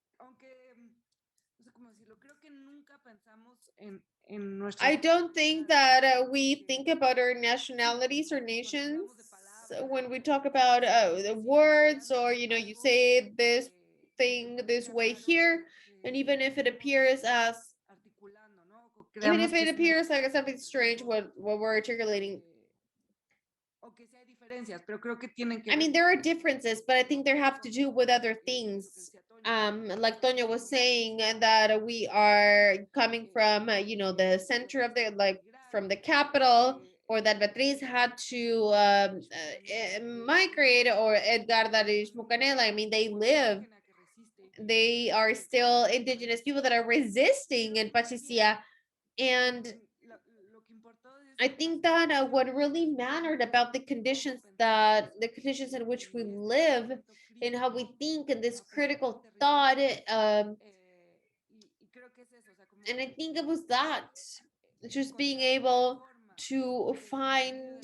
I don't think that we think about our nationalities or nations when we talk about the words, or you say this thing this way here, and even if it appears like something strange what we're articulating. I mean, there are differences, but I think they have to do with other things. Like Toño was saying, and that we are coming from, the center of from the capital, or that Beatriz had to migrate, or Edgar that is Ixmukané. I mean, they are still indigenous people that are resisting in Patricia. And I think that what really mattered about the conditions in which we live and how we think, and this critical thought, and I think it was that just being able to find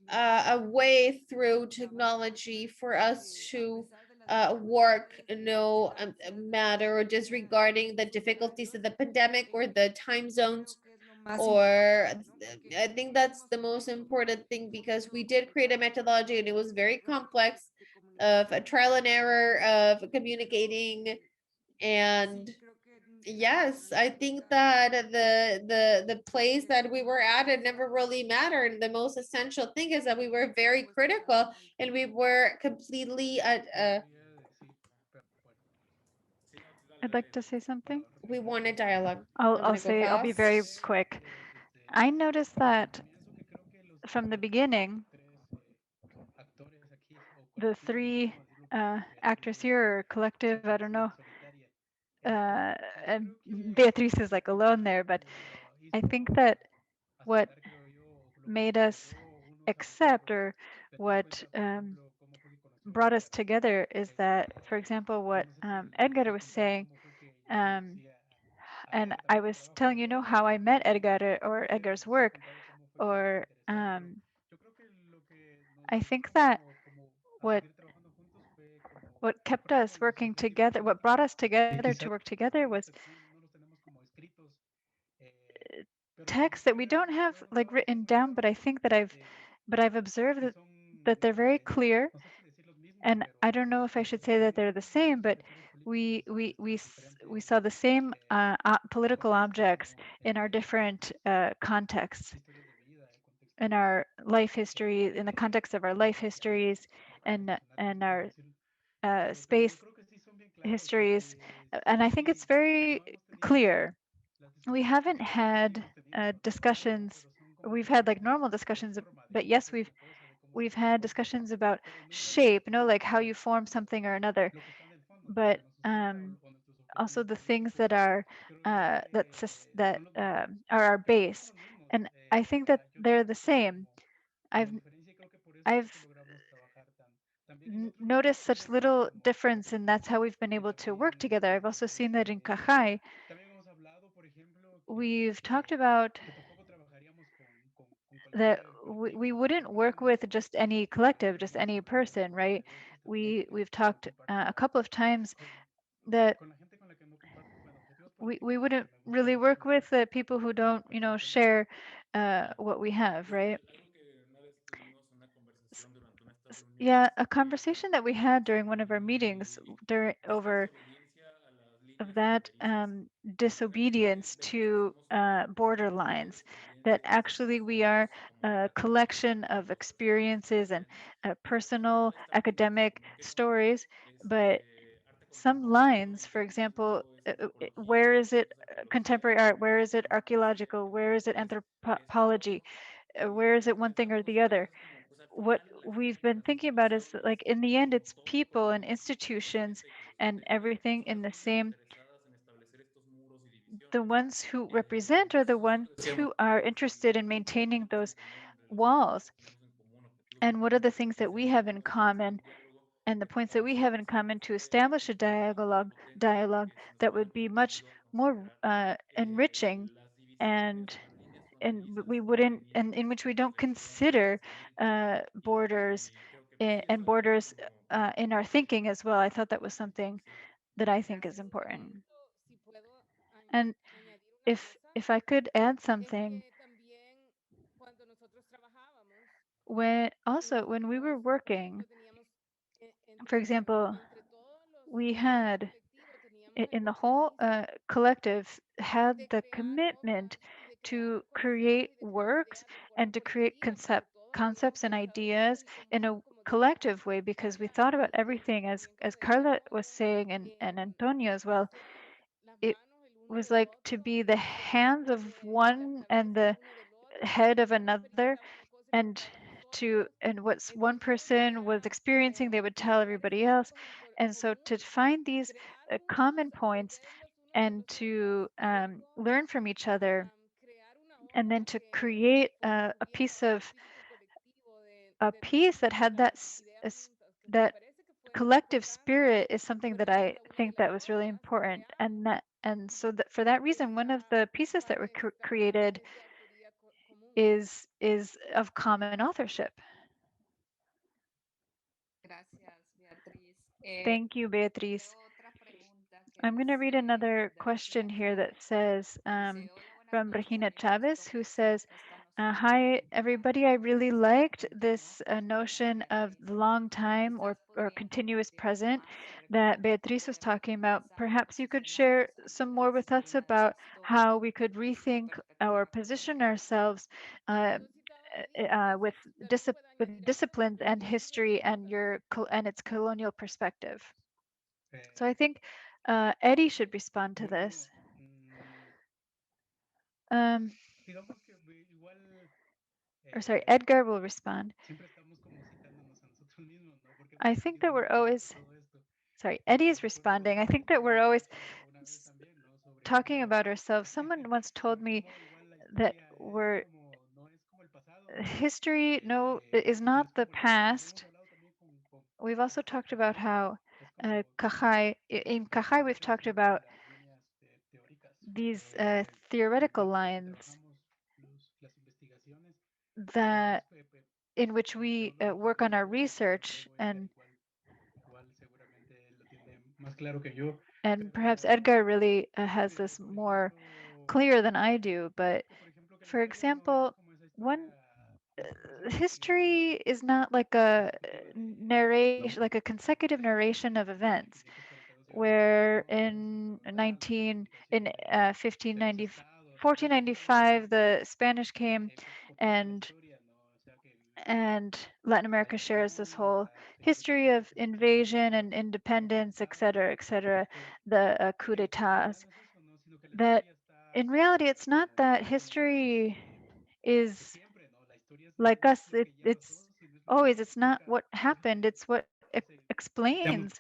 a way through technology for us to work no matter, or disregarding the difficulties of the pandemic or the time zones, or I think that's the most important thing, because we did create a methodology and it was very complex, of a trial and error of communicating. And yes, I think that the place that we were at, it never really mattered. The most essential thing is that we were very critical, and we were completely I'd like to say something. we wanted dialogue. I'll be very quick. I noticed that from the beginning, the three actors here, or collective, I don't know, and Beatrice is like alone there, but I think that what made us accept, or what brought us together, is that, for example, what Edgar was saying, and I was telling how I met Edgar, or Edgar's work, or I think that what kept us working together, what brought us together to work together, was texts that we don't have like written down, but I think that I've observed that they're very clear, and I don't know if I should say that they're the same, but we saw the same political objects in our different contexts, in our life history, in the context of our life histories, and our space histories. And I think it's very clear. We haven't had discussions. We've had like normal discussions, but yes, we've had discussions about shape, like how you form something or another, but also the things that are are our base. And I think that they're the same. I've noticed such little difference, and that's how we've been able to work together. I've also seen that in Kaqjay, we've talked about that we wouldn't work with just any collective, just any person, right? We've talked a couple of times that we wouldn't really work with the people who don't, share what we have, right? Yeah, a conversation that we had during one of our meetings over of that disobedience to borderlines, that actually we are a collection of experiences and personal academic stories, but some lines, for example, where is it contemporary art, where is it archaeological, where is it anthropology, where is it one thing or the other? What we've been thinking about is that, like, in the end, it's people and institutions and everything in the same. The ones who represent are the ones who are interested in maintaining those walls. And what are the things that we have in common and the points that we have in common to establish a dialogue that would be much more enriching, and we wouldn't, and in which we don't consider borders and borders in our thinking as well. I thought that was something that I think is important. And if I could add something, when we were working, for example, we had in the whole collective had the commitment to create works and to create concepts and ideas in a collective way, because we thought about everything, as Carla was saying, and Antonio as well. It was like to be the hands of one and the head of another, and what one person was experiencing, they would tell everybody else. And so to find these common points and to learn from each other, and then to create a piece that had that collective spirit, is something that I think that was really important. And so that for that reason, one of the pieces that were created is of common authorship. Thank you, Beatriz. I'm going to read another question here that says from Regina Chavez, who says, hi, everybody. I really liked this notion of the long time or continuous present that Beatriz was talking about. Perhaps you could share some more with us about how we could rethink or position ourselves with disciplines and history and its colonial perspective. So I think Edie should respond to this. Or sorry, Edgar will respond. I think that we're always, sorry, Edie is responding. I think that we're always talking about ourselves. Someone once told me that history is not the past. We've also talked about how in Kaqjay we've talked about these theoretical lines that in which we work on our research, and perhaps Edgar really has this more clear than I do. But for example, one history is not like a narration, like a consecutive narration of events, where in 1495 the Spanish came, and And Latin America shares this whole history of invasion and independence, et cetera, the coup d'etats. That in reality, it's not that history is like us. It's not what happened. It's what explains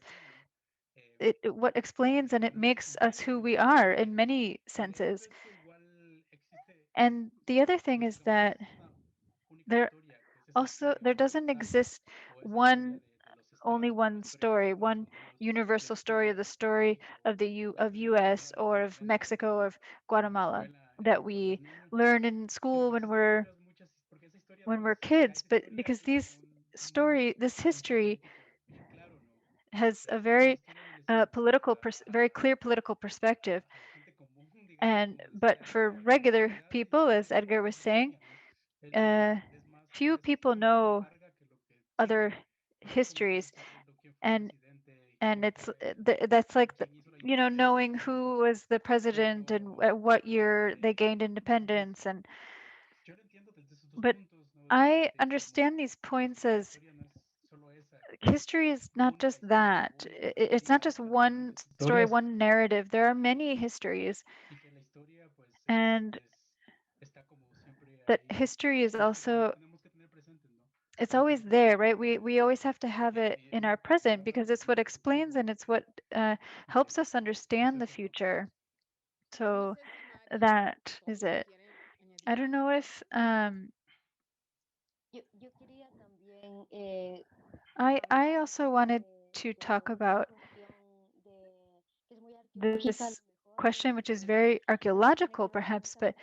what explains and it makes us who we are in many senses. And the other thing is that there doesn't exist only one story, one universal story of the story of of US or of Mexico or of Guatemala that we learn in school when we're kids, but because this history has a very very clear political perspective. But for regular people, as Edgar was saying, few people know other histories, and that's like knowing who was the president and at what year they gained independence. But I understand these points as history is not just that. It's not just one story, one narrative. There are many histories, and that history is also, it's always there, right? We always have to have it in our present because it's what explains and it's what helps us understand the future. So that is it. I don't know if I also wanted to talk about this question, which is very archaeological perhaps, but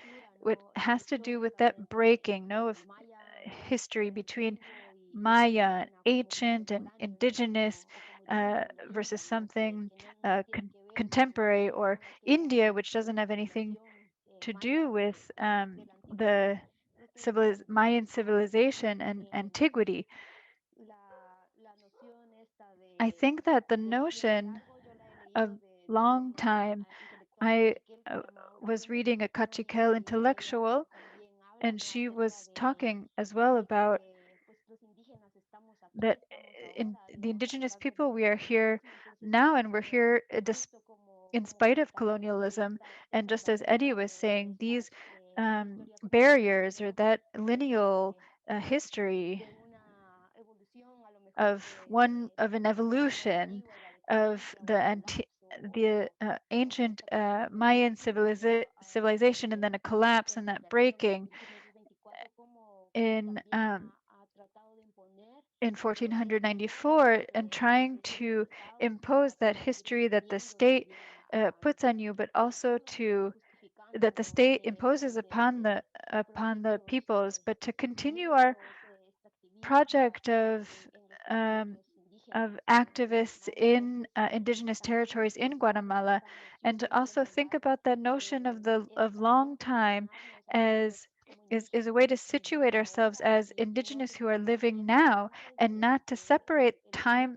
what has to do with that breaking, no, of history between Maya, ancient and indigenous, versus something contemporary, or India, which doesn't have anything to do with the Mayan civilization and antiquity. I think that the notion of long time, I was reading a Kaqchikel intellectual, and she was talking as well about that in the indigenous people, we are here now, and we're here in spite of colonialism. And just as Edie was saying, these barriers or that lineal history of an evolution of the ancient Mayan civilization, and then a collapse and that breaking in 1494, and trying to impose that history that the state puts on you, but also that the state imposes upon the peoples, but to continue our project um, of activists in indigenous territories in Guatemala, and to also think about that notion of long time as is a way to situate ourselves as indigenous who are living now, and not to separate time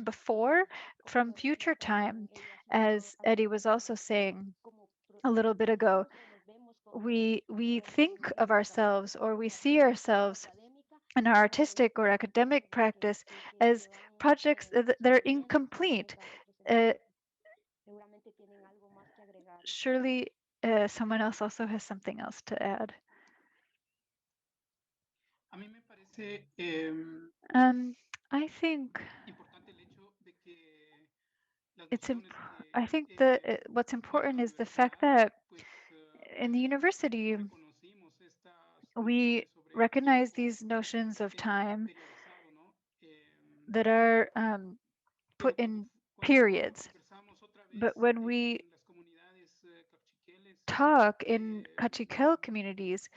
before from future time, as Edie was also saying a little bit ago. We think of ourselves, or we see ourselves in our artistic or academic practice as projects that are incomplete. Uh, Surely someone else also has something else to add. I think I think what's important is the fact that in the university we recognize these notions of time that are put in periods. But when we talk in Kaqchikel communities,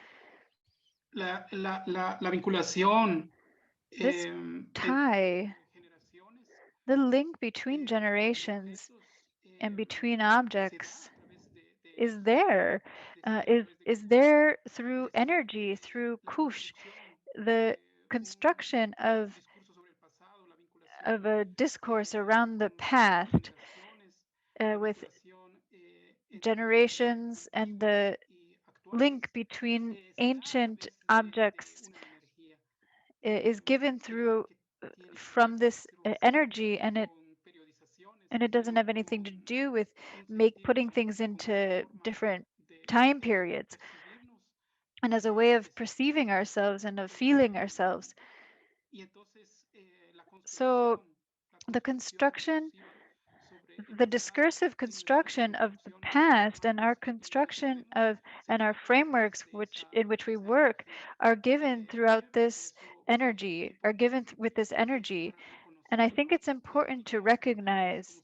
this tie, the link between generations and between objects, is there, is there through energy, through kush, the construction of a discourse around the past, with generations, and the link between ancient objects is given through from this energy, and it doesn't have anything to do with putting things into different time periods, and as a way of perceiving ourselves and of feeling ourselves. So the construction, the discursive construction of the past and our construction of and our frameworks in which we work are given throughout this energy, are given with this energy. And I think it's important to recognize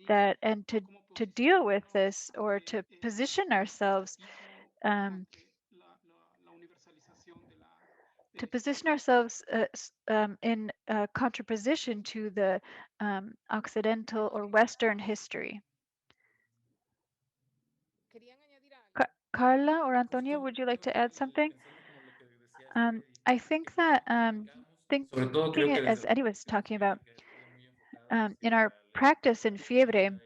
that and to deal with this, or to position ourselves in contraposition to the Occidental or Western history. Carla or Antonio, would you like to add something? I think that thinking it as Edie was talking about, in our practice in FIEBRE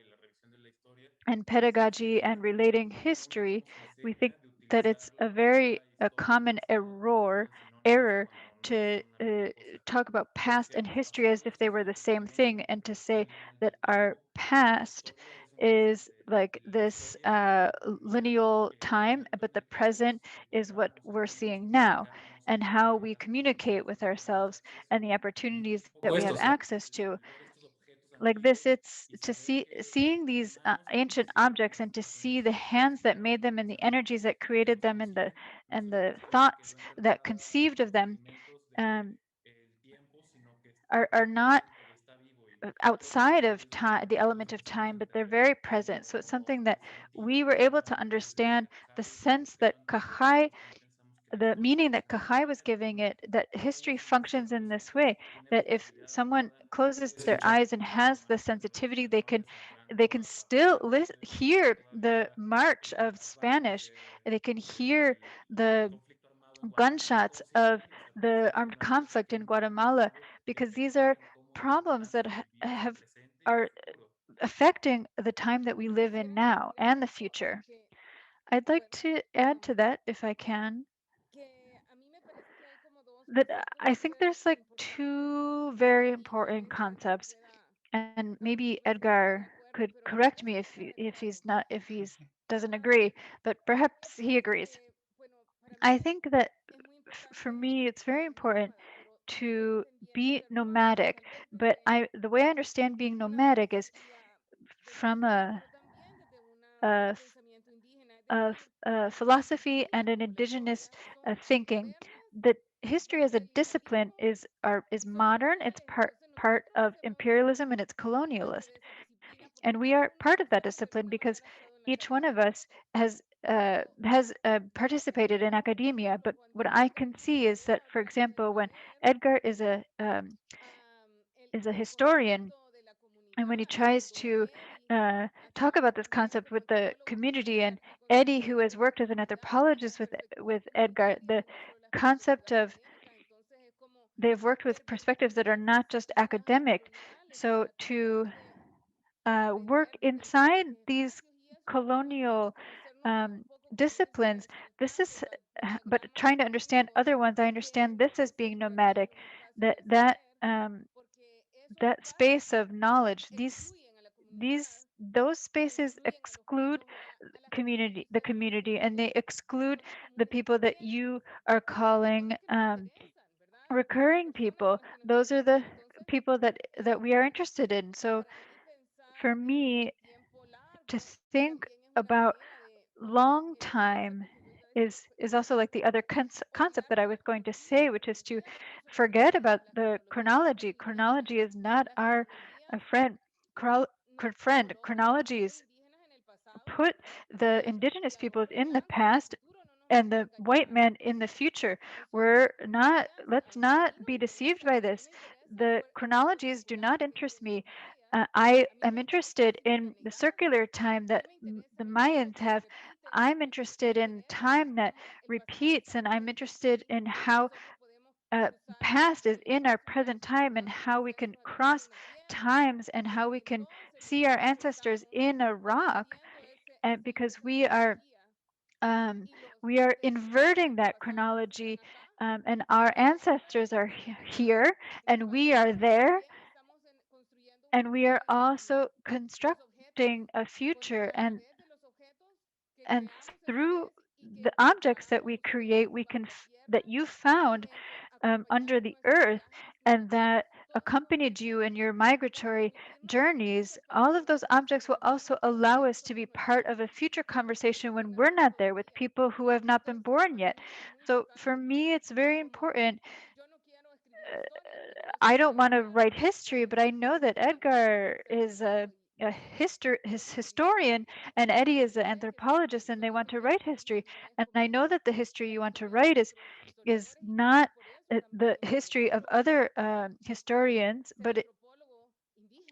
and pedagogy and relating history, we think that it's a common error to talk about past and history as if they were the same thing, and to say that our past is like this lineal time, but the present is what we're seeing now, and how we communicate with ourselves and the opportunities that we have access to. Like this, it's to seeing these ancient objects, and to see the hands that made them, and the energies that created them, and the thoughts that conceived of them, are not outside of time, the element of time, but they're very present. So it's something that we were able to understand, the sense that Kaqjay, the meaning that Kaqjay was giving it, that history functions in this way, that if someone closes their eyes and has the sensitivity, they can still hear the march of Spanish, they can hear the gunshots of the armed conflict in Guatemala, because these are problems that are affecting the time that we live in now and the future. I'd like to add to that, if I can, that I think there's like two very important concepts, and maybe Edgar could correct me if he's doesn't agree, but perhaps he agrees. I think that for me, it's very important to be nomadic, but the way I understand being nomadic is from a, a philosophy and an indigenous thinking. That history as a discipline is modern. It's part of imperialism, and it's colonialist, and we are part of that discipline because each one of us has participated in academia. But what I can see is that, for example, when Edgar is a historian, and when he tries to talk about this concept with the community, and Edie, who has worked as an anthropologist with Edgar, the concept of they've worked with perspectives that are not just academic. So to work inside these colonial disciplines, this is, but trying to understand other ones, I understand this as being nomadic, that space of knowledge, those spaces exclude the community, and they exclude the people that you are calling recurring people. Those are the people that we are interested in. So for me, to think about long time is also like the other concept that I was going to say, which is to forget about the chronology. Chronology is not our friend. Chronologies put the indigenous peoples in the past and the white man in the future. Let's not be deceived by this. The chronologies do not interest me. I am interested in the circular time that the Mayans have. I'm interested in time that repeats, and I'm interested in how past is in our present time, and how we can cross times, and how we can see our ancestors in a rock, and because we are inverting that chronology and our ancestors are here, and we are there, and we are also constructing a future, and through the objects that we create, we can that you found under the earth and that accompanied you in your migratory journeys, all of those objects will also allow us to be part of a future conversation when we're not there with people who have not been born yet. So for me, it's very important. I don't want to write history, but I know that Edgar is a historian, and Edie is an anthropologist, and they want to write history. And I know that the history you want to write is not the history of other historians, but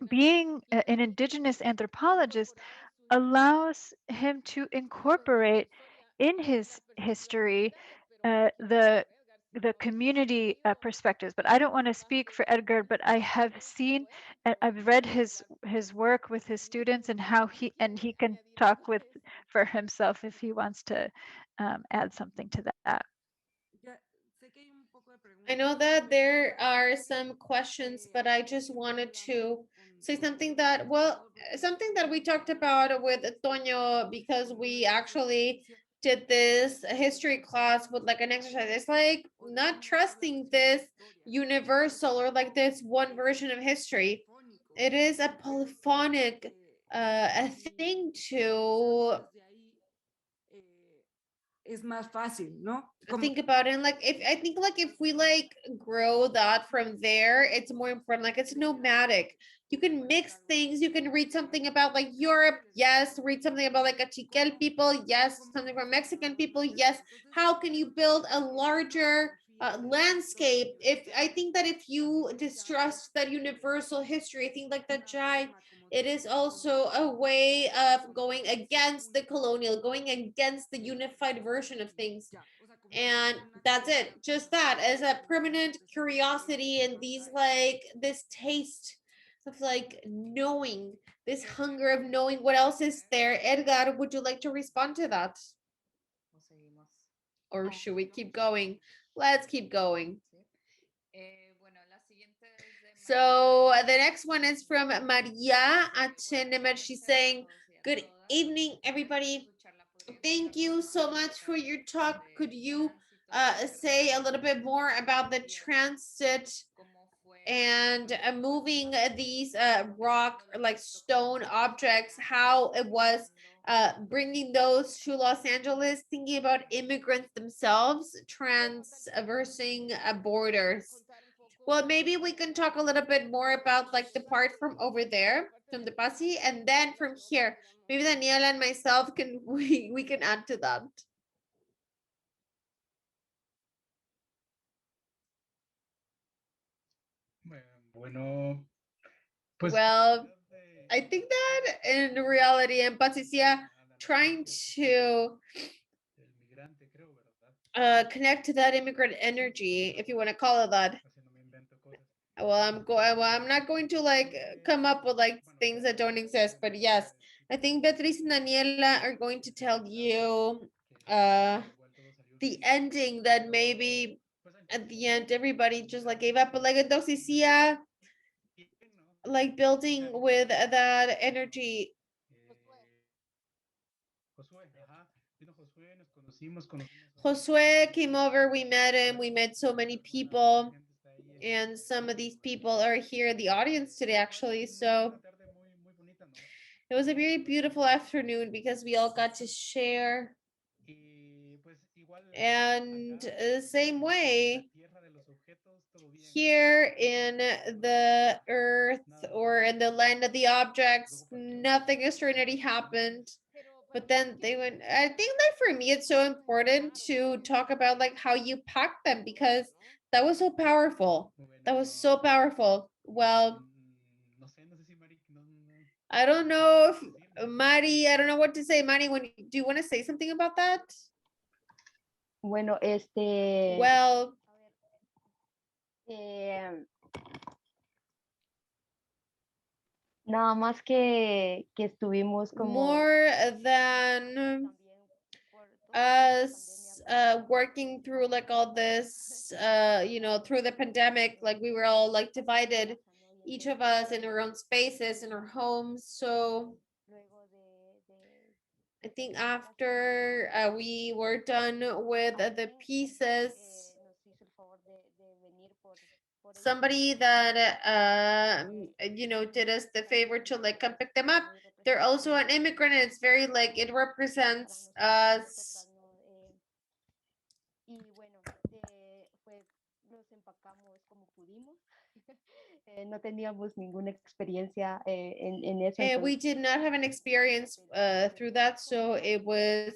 being an indigenous anthropologist allows him to incorporate in his history the community perspectives. But I don't want to speak for Edgar, but I have seen, I've read his work with his students and how he can talk with for himself if he wants to add something to that. I know that there are some questions, but I just wanted to say something that, well, something that we talked about with Toño, because we actually did this history class with like an exercise. It's like not trusting this universal or like this one version of history. It is a polyphonic a thing to es más fácil, ¿no? think about it. And like if I think like if we like grow that from there, it's more important. Like it's nomadic. You can mix things. You can read something about like Europe, yes. Read something about like Kaqchikel people, yes. Something from Mexican people, yes. How can you build a larger landscape? If I think that if you distrust that universal history, I think like that Jai, it is also a way of going against the colonial, going against the unified version of things. And that's it, just that as a permanent curiosity and these like this taste of like knowing, this hunger of knowing what else is there. Edgar, would you like to respond to that, or should we keep going? Let's keep going. So the next one is from Maria Achenemer. She's saying, good evening, everybody. Thank you so much for your talk. Could you say a little bit more about the transit and moving these rock like stone objects, how it was bringing those to Los Angeles, thinking about immigrants themselves transversing borders? Well, maybe we can talk a little bit more about like the part from over there, from the Pasi, and then from here. Maybe Daniela and myself can we can add to that. Bueno, well, I think that in reality, in Patricia, trying to connect to that immigrant energy, if you want to call it that. Well, I'm not going to like come up with like things that don't exist, but yes, I think Beatrice and Daniela are going to tell you the ending that maybe at the end everybody just like gave up, but like entonces like building with that energy. Josue came over, we met him, we met so many people, and some of these people are here in the audience today actually. So it was a very beautiful afternoon because we all got to share. And the same way, here in the earth or in the land of the objects, nothing extraordinary happened. But then they went, I think that for me, it's so important to talk about like how you pack them, because that was so powerful. That was so powerful. Well, I don't know if Mari, I don't know what to say. Mari, do you want to say something about that? Bueno, well, nada más que estuvimos como more than us working through like all this, you know, through the pandemic, like we were all like divided, each of us in our own spaces, in our homes. So I think after we were done with the pieces, somebody that you know, did us the favor to like come pick them up. They're also an immigrant, and it's very like it represents us. No teníamos ninguna experiencia en eso. We did not have an experience through that, so it was.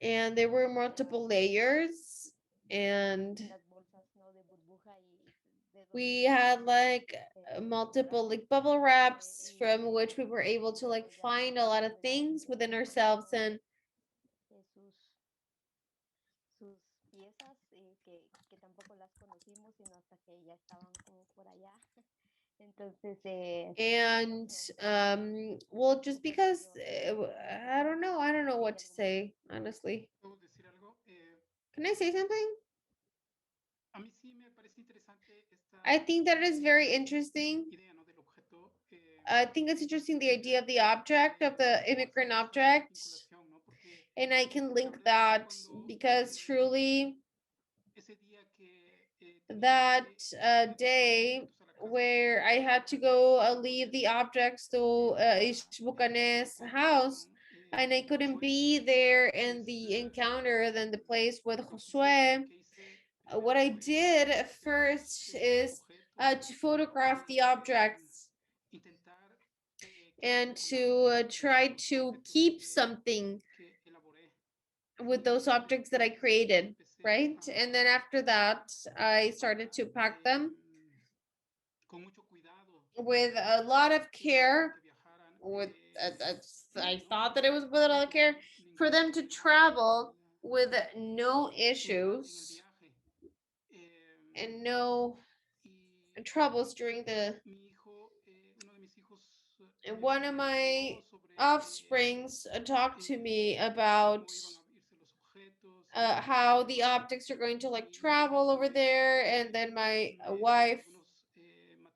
And there were multiple layers, and we had like multiple like bubble wraps from which we were able to like find a lot of things within ourselves. And well, just because I don't know what to say, honestly. Can I say something? I think that it is very interesting. I think it's interesting, the idea of the object, of the immigrant object, and I can link that because truly that day where I had to go leave the objects to Ixmukané's house, and I couldn't be there in the encounter, then the place with Josue. What I did first is to photograph the objects and to try to keep something with those objects that I created, right? And then after that, I started to pack them with a lot of care. With I thought that it was with a lot of care for them to travel with no issues and no troubles during the. And one of my offsprings talked to me about how the objects are going to like travel over there, and then my wife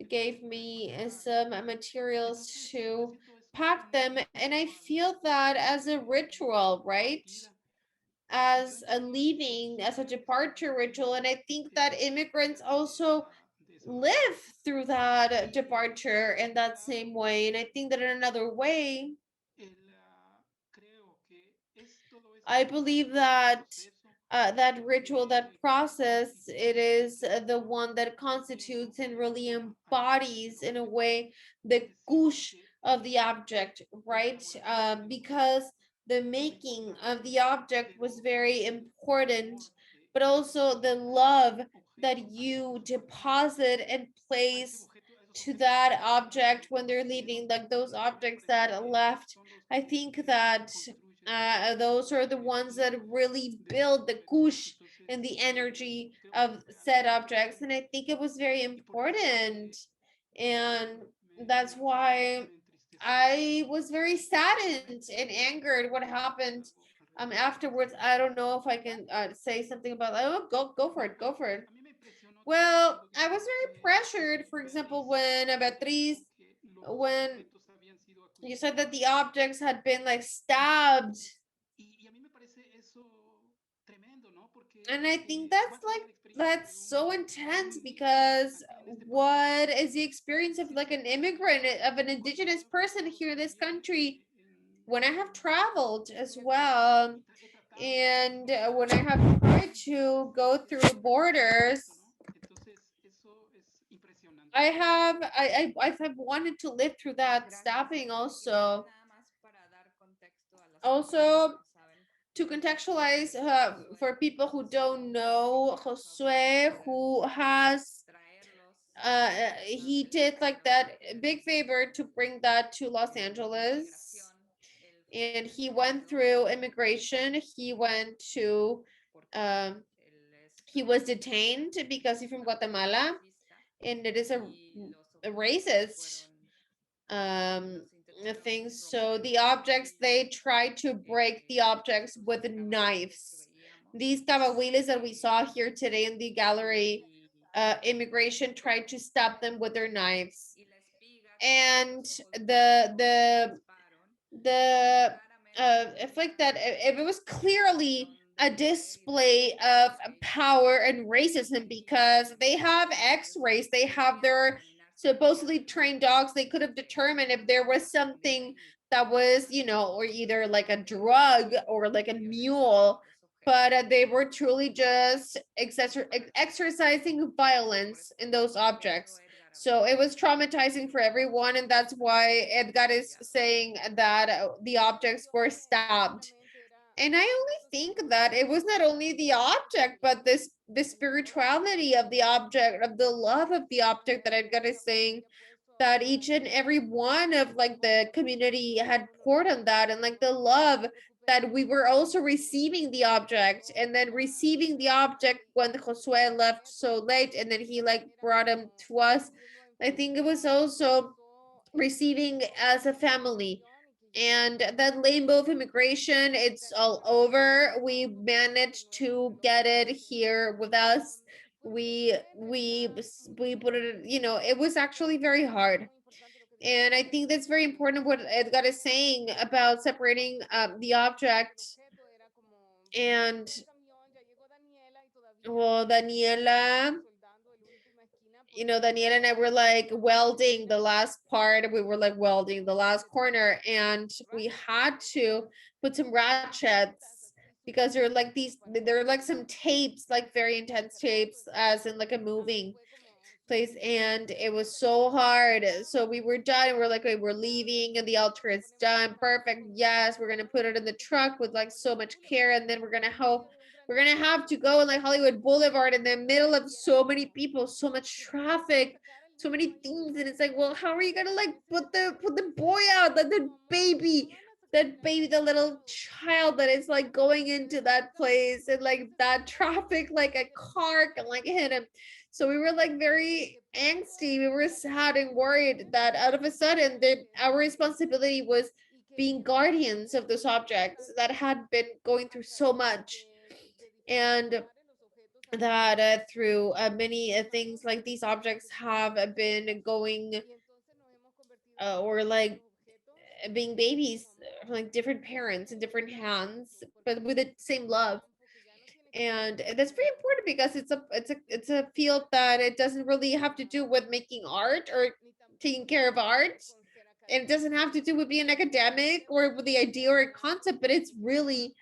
gave me some materials to pack them, and I feel that as a ritual, right? As a leaving, as a departure ritual. And I think that immigrants also live through that departure in that same way. And I think that in another way, I believe that that ritual, that process, it is the one that constitutes and really embodies in a way the gush of the object, right? Because the making of the object was very important, but also the love that you deposit and place to that object when they're leaving, like those objects that left. I think that those are the ones that really build the gush and the energy of said objects. And I think it was very important. And that's why I was very saddened and angered what happened afterwards. I don't know if I can say something about that. Oh, go for it. Go for it. Well, I was very pressured, for example, when Beatriz, when you said that the objects had been like stabbed. And I think that's so intense, because what is the experience of like an immigrant, of an indigenous person here in this country, when I have traveled as well, and when I have tried to go through borders, I've wanted to live through that stabbing also. Also, to contextualize for people who don't know, Josue, who has he did like that big favor to bring that to Los Angeles, and he went through immigration. He went to he was detained because he's from Guatemala, and it is a racist things. So the objects, they try to break the objects with knives. These cabahuiles that we saw here today in the gallery, immigration tried to stop them with their knives. And the if like that, if it was clearly a display of power and racism, because they have x-rays, they have their supposedly trained dogs, they could have determined if there was something that was, you know, or either like a drug or like a mule, but they were truly just exercising violence in those objects. So it was traumatizing for everyone, and that's why Edgar is saying that the objects were stabbed. And I only think that it was not only the object, but the spirituality of the object, of the love of the object, that Edgar is saying that each and every one of like the community had poured on that, and like the love that we were also receiving the object, and then receiving the object when Josue left so late, and then he like brought him to us. I think it was also receiving as a family. And that rainbow of immigration, it's all over. We managed to get it here with us. We put it, you know, it was actually very hard. And I think that's very important what Edgar is saying about separating the object. And well, Daniela, you know, Daniela and I were like welding the last part. We were like welding the last corner, and we had to put some ratchets because they're like they're like some tapes, like very intense tapes, as in like a moving place, and it was so hard. So we were done, and we're like, okay, we're leaving, and the altar is done. Perfect. Yes, we're gonna put it in the truck with like so much care, and then we're gonna have to go in like Hollywood Boulevard in the middle of so many people, so much traffic, so many things, and it's like, well, how are you gonna like put the boy out, like the baby, the little child that is like going into that place, and like that traffic, like a car can like hit him. So we were like very angsty. We were sad and worried that out of a sudden our responsibility was being guardians of those objects that had been going through so much. And that through many things, like these objects have been going or like being babies, like different parents in different hands, but with the same love. And that's very important because it's a field that it doesn't really have to do with making art or taking care of art, and it doesn't have to do with being academic or with the idea or a concept, but it's really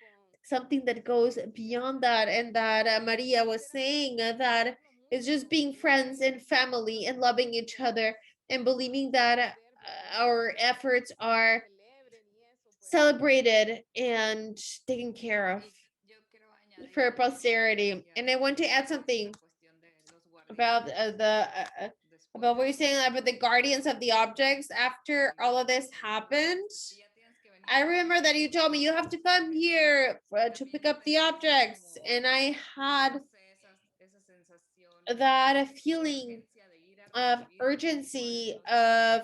something that goes beyond that. And that Maria was saying that it's just being friends and family and loving each other and believing that our efforts are celebrated and taken care of for posterity. And I want to add something about about what you're saying about the guardians of the objects. After all of this happened, I remember that you told me you have to come here to pick up the objects, and I had that feeling of urgency of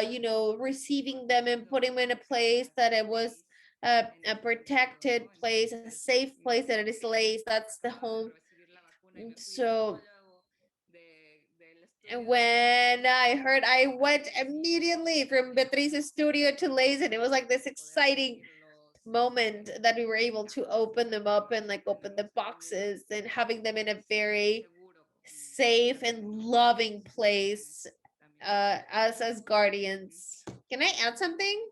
you know, receiving them and putting them in a place that it was a protected place, a safe place, that it is Lays, that's the home. So when I heard, I went immediately from Beatrice's studio to Lays, and it was like this exciting moment that we were able to open them up and like open the boxes and having them in a very safe and loving place as guardians. Can I add something?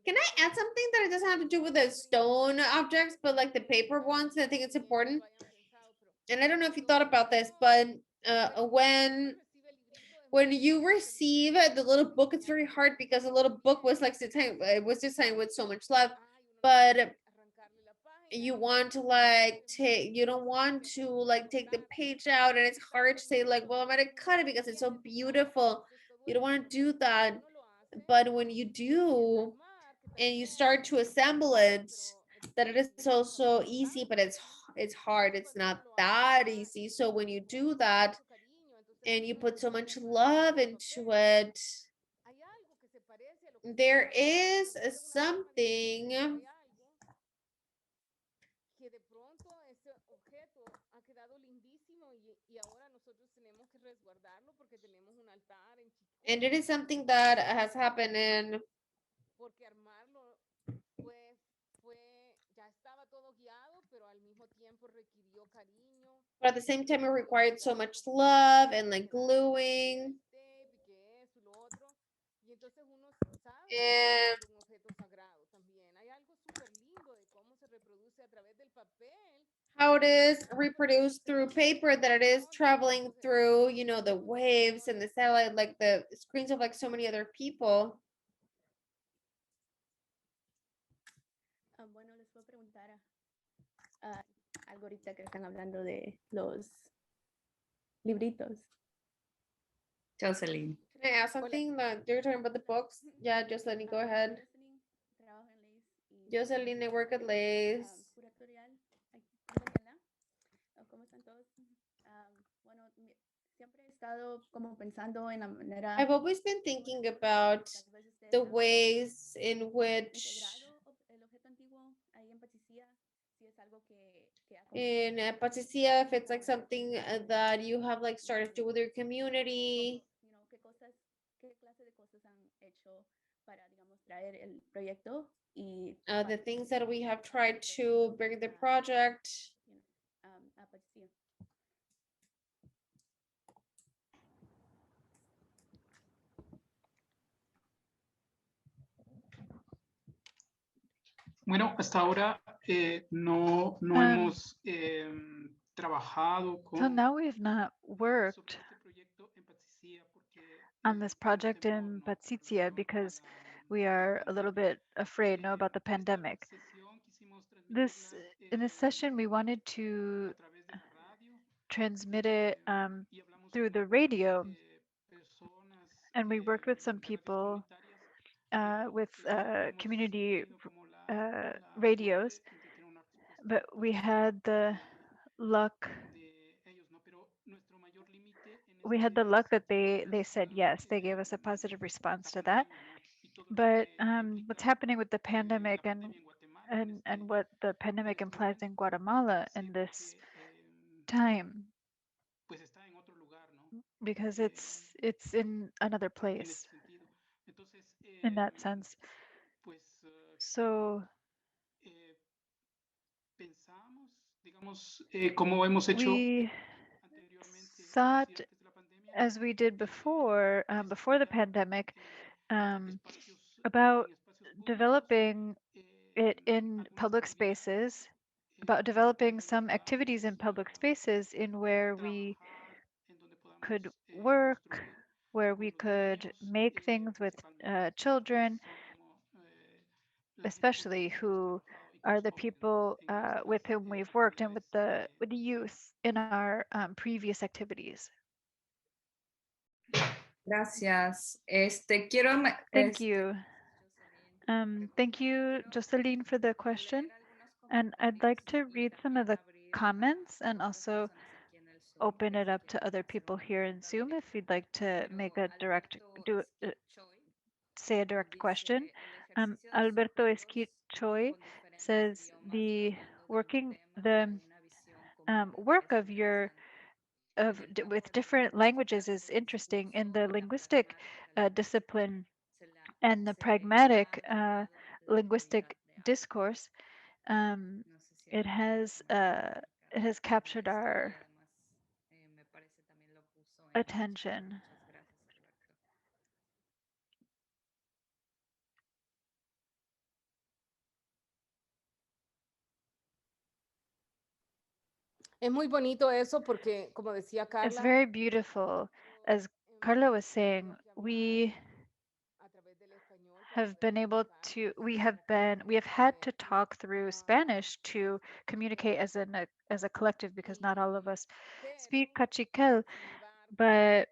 Can I add something that it doesn't have to do with the stone objects, but like the paper ones? I think it's important. And I don't know if you thought about this, but when you receive the little book, it's very hard because the little book was like designed, it was designed with so much love, but you want to like take, you don't want to like take the page out, and it's hard to say like, well, I'm gonna cut it because it's so beautiful. You don't want to do that. But when you do and you start to assemble it, that it is also easy, but it's hard. It's not that easy. So when you do that and you put so much love into it, there is something que de pronto ese objeto ha quedado lindísimo y ahora nosotros tenemos que resguardarlo porque tenemos un altar en Chico. and it is something that has happened in Porque armarlo ya estaba todo guiado, pero al mismo tiempo requirió cariño. but at the same time it required so much love and like gluing. Y entonces uno sabe que es un objeto sagrado también. Hay algo súper lindo de cómo se reproduce a través del papel. How it is reproduced through paper, that it is traveling through, you know, the waves and the satellite, like the screens of like so many other people. Bueno, les puedo preguntar algo ahorita que están hablando de los libritos. Jocelyn. Can I ask something? That you're talking about the books? Yeah, Jocelyn, go ahead. Jocelyn, I work at Lace. Curatorial. Daniela. ¿Cómo están todos? Bueno, siempre he estado como pensando en la manera. I've always been thinking about the ways in which in Patricia, if it's like something that you have like started to do with your community. You know, qué clase de cosas han hecho para, digamos, traer el proyecto y the things that we have tried to bring the project. A Patricia. Bueno, hasta ahora no hemos trabajado con. So now we've not worked on this project in Patricia because we are a little bit afraid, about the pandemic. In this session, we wanted to transmit it through the radio, and we worked with some people with community radios, but we had the luck. We had the luck that they said yes. They gave us a positive response to that. But what's happening with the pandemic and what the pandemic implies in Guatemala in this time, because it's in another place in that sense. So we thought, as we did before the pandemic, about developing it in public spaces, about developing some activities in public spaces in where we could work, where we could make things with children, especially who are the people with whom we've worked, and with the youth in our previous activities. Gracias. Thank you. Thank you, Jocelyn, for the question. And I'd like to read some of the comments and also open it up to other people here in Zoom if you'd like to make a say a direct question. Alberto Esquit Choy says the work of with different languages is interesting. In the linguistic discipline and the pragmatic linguistic discourse, it has captured our attention. Es muy bonito eso porque, como decía Carla, it's very beautiful. As Carla was saying, we have had to talk through Spanish to communicate as a collective, because not all of us speak Kaqchikel. But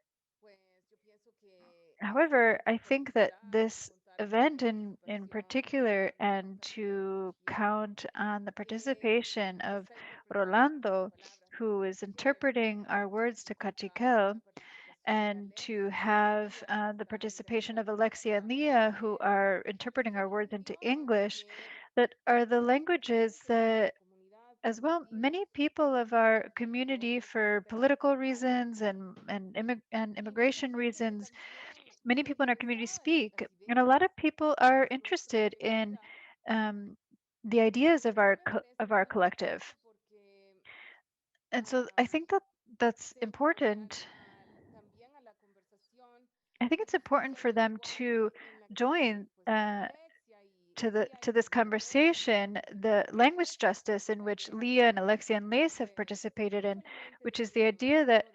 however, I think that this event in particular, and to count on the participation of Rolando, who is interpreting our words to Kaqchikel, and to have the participation of Alexia and Leah, who are interpreting our words into English, that are the languages that, as well, many people of our community, for political reasons and immigration reasons, many people in our community speak, and a lot of people are interested in the ideas of our collective. And so I think that that's important. I think it's important for them to join to this conversation, the language justice in which Leah and Alexia and Lace have participated in, which is the idea that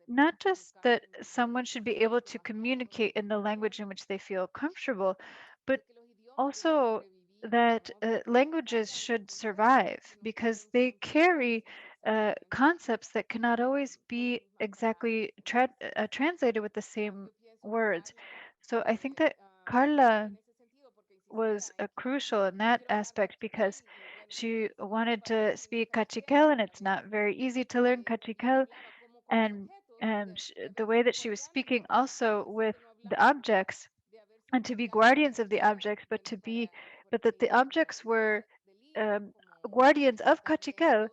not just that someone should be able to communicate in the language in which they feel comfortable, but also that languages should survive because they carry concepts that cannot always be exactly translated with the same words. So I think that Carla was crucial in that aspect because she wanted to speak Kaqchikel, and it's not very easy to learn Kaqchikel. And the way that she was speaking also with the objects, and to be guardians of the objects, but that the objects were um, guardians of Kaqchikel,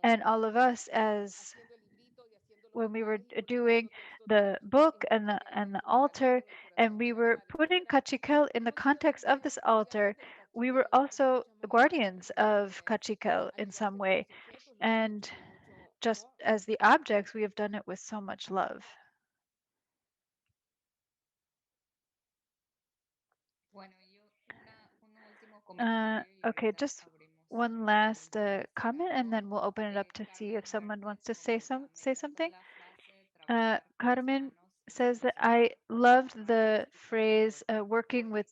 and all of us, as when we were doing the book and the altar, and we were putting Kaqchikel in the context of this altar, we were also guardians of Kaqchikel in some way. And just as the objects, we have done it with so much love. Okay, just one last comment, and then we'll open it up to see if someone wants to say something. Carmen says that I loved the phrase working with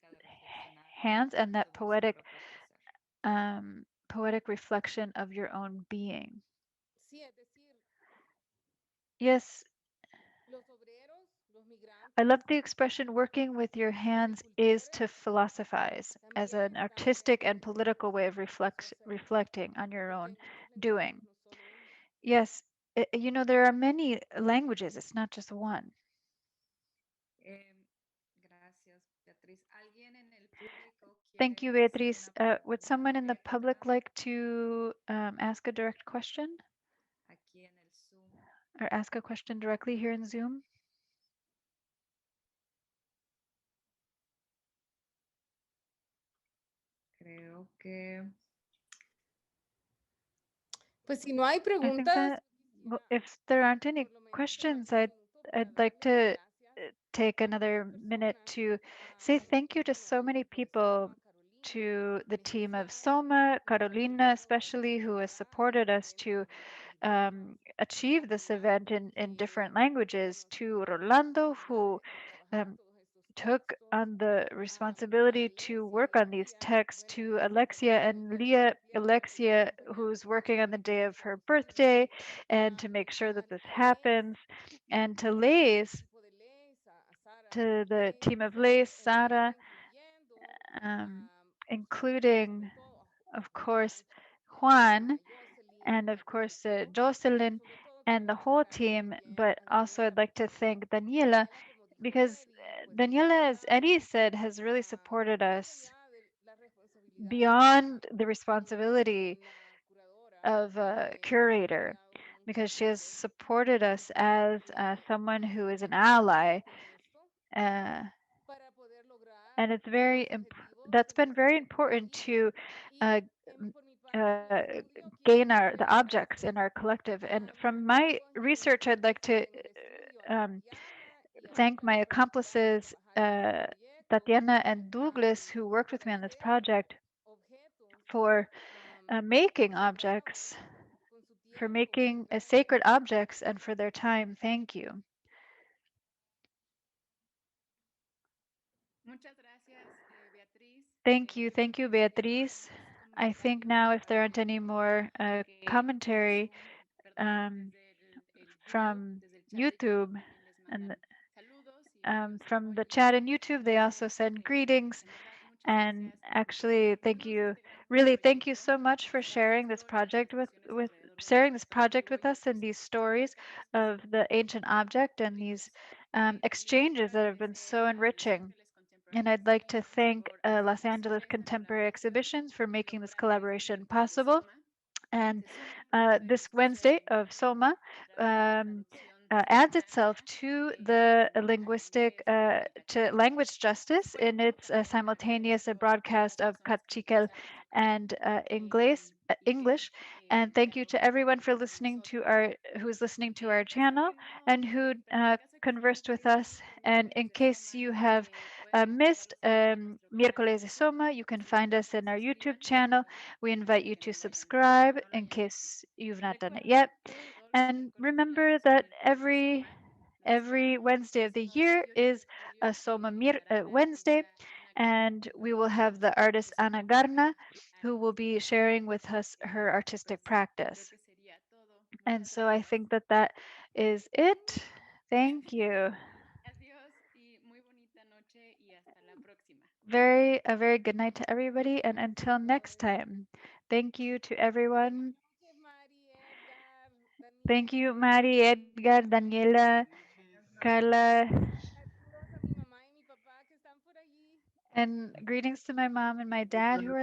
hands and that poetic reflection of your own being. Yes, I love the expression working with your hands is to philosophize as an artistic and political way of reflecting on your own doing. Yes, you know, there are many languages, it's not just one. Thank you, Beatriz. Would someone in the public like to ask a direct question? Or ask a question directly here in Zoom? Creo que... Pues si no hay I think preguntas, that if there aren't any questions, I'd like to take another minute to say thank you to so many people, to the team of SOMA, Carolina especially, who has supported us to achieve this event in different languages, to Rolando, who took on the responsibility to work on these texts, to Alexia and Leah, Alexia, who's working on the day of her birthday, and to make sure that this happens, and to Lays, to the team of Lays, Sara, including, of course, Juan, and of course, Jocelyn, and the whole team. But also, I'd like to thank Daniela, because Daniela, as Edie said, has really supported us beyond the responsibility of a curator, because she has supported us as someone who is an ally. Uh, and it's that's been very important to uh, gain the objects in our collective. And from my research, I'd like to um, thank my accomplices, Tatiana and Douglas, who worked with me on this project, for making objects, for making sacred objects, and for their time. Thank you. Thank you, Beatriz. I think now, if there aren't any more commentary from YouTube, and from the chat in YouTube, they also send greetings. And actually, thank you, really, thank you so much for sharing this project with sharing this project with us and these stories of the ancient object and these exchanges that have been so enriching. And I'd like to thank Los Angeles Contemporary Exhibitions for making this collaboration possible. And this Wednesday of SOMA adds itself to the to language justice in its simultaneous broadcast of Kaqchikel and English. And thank you to everyone for listening to who's listening to our channel and who conversed with us. And in case you have missed Miércoles de SOMA, you can find us in our YouTube channel. We invite you to subscribe in case you've not done it yet. And remember that every Wednesday of the year is a SOMA Wednesday, and we will have the artist Ana Garna, who will be sharing with us her artistic practice. And so I think that that is it. Thank you. A very good night to everybody, and until next time. Thank you to everyone. Thank you, Mari, Edgar, Daniela, Carla. And greetings to my mom and my dad who are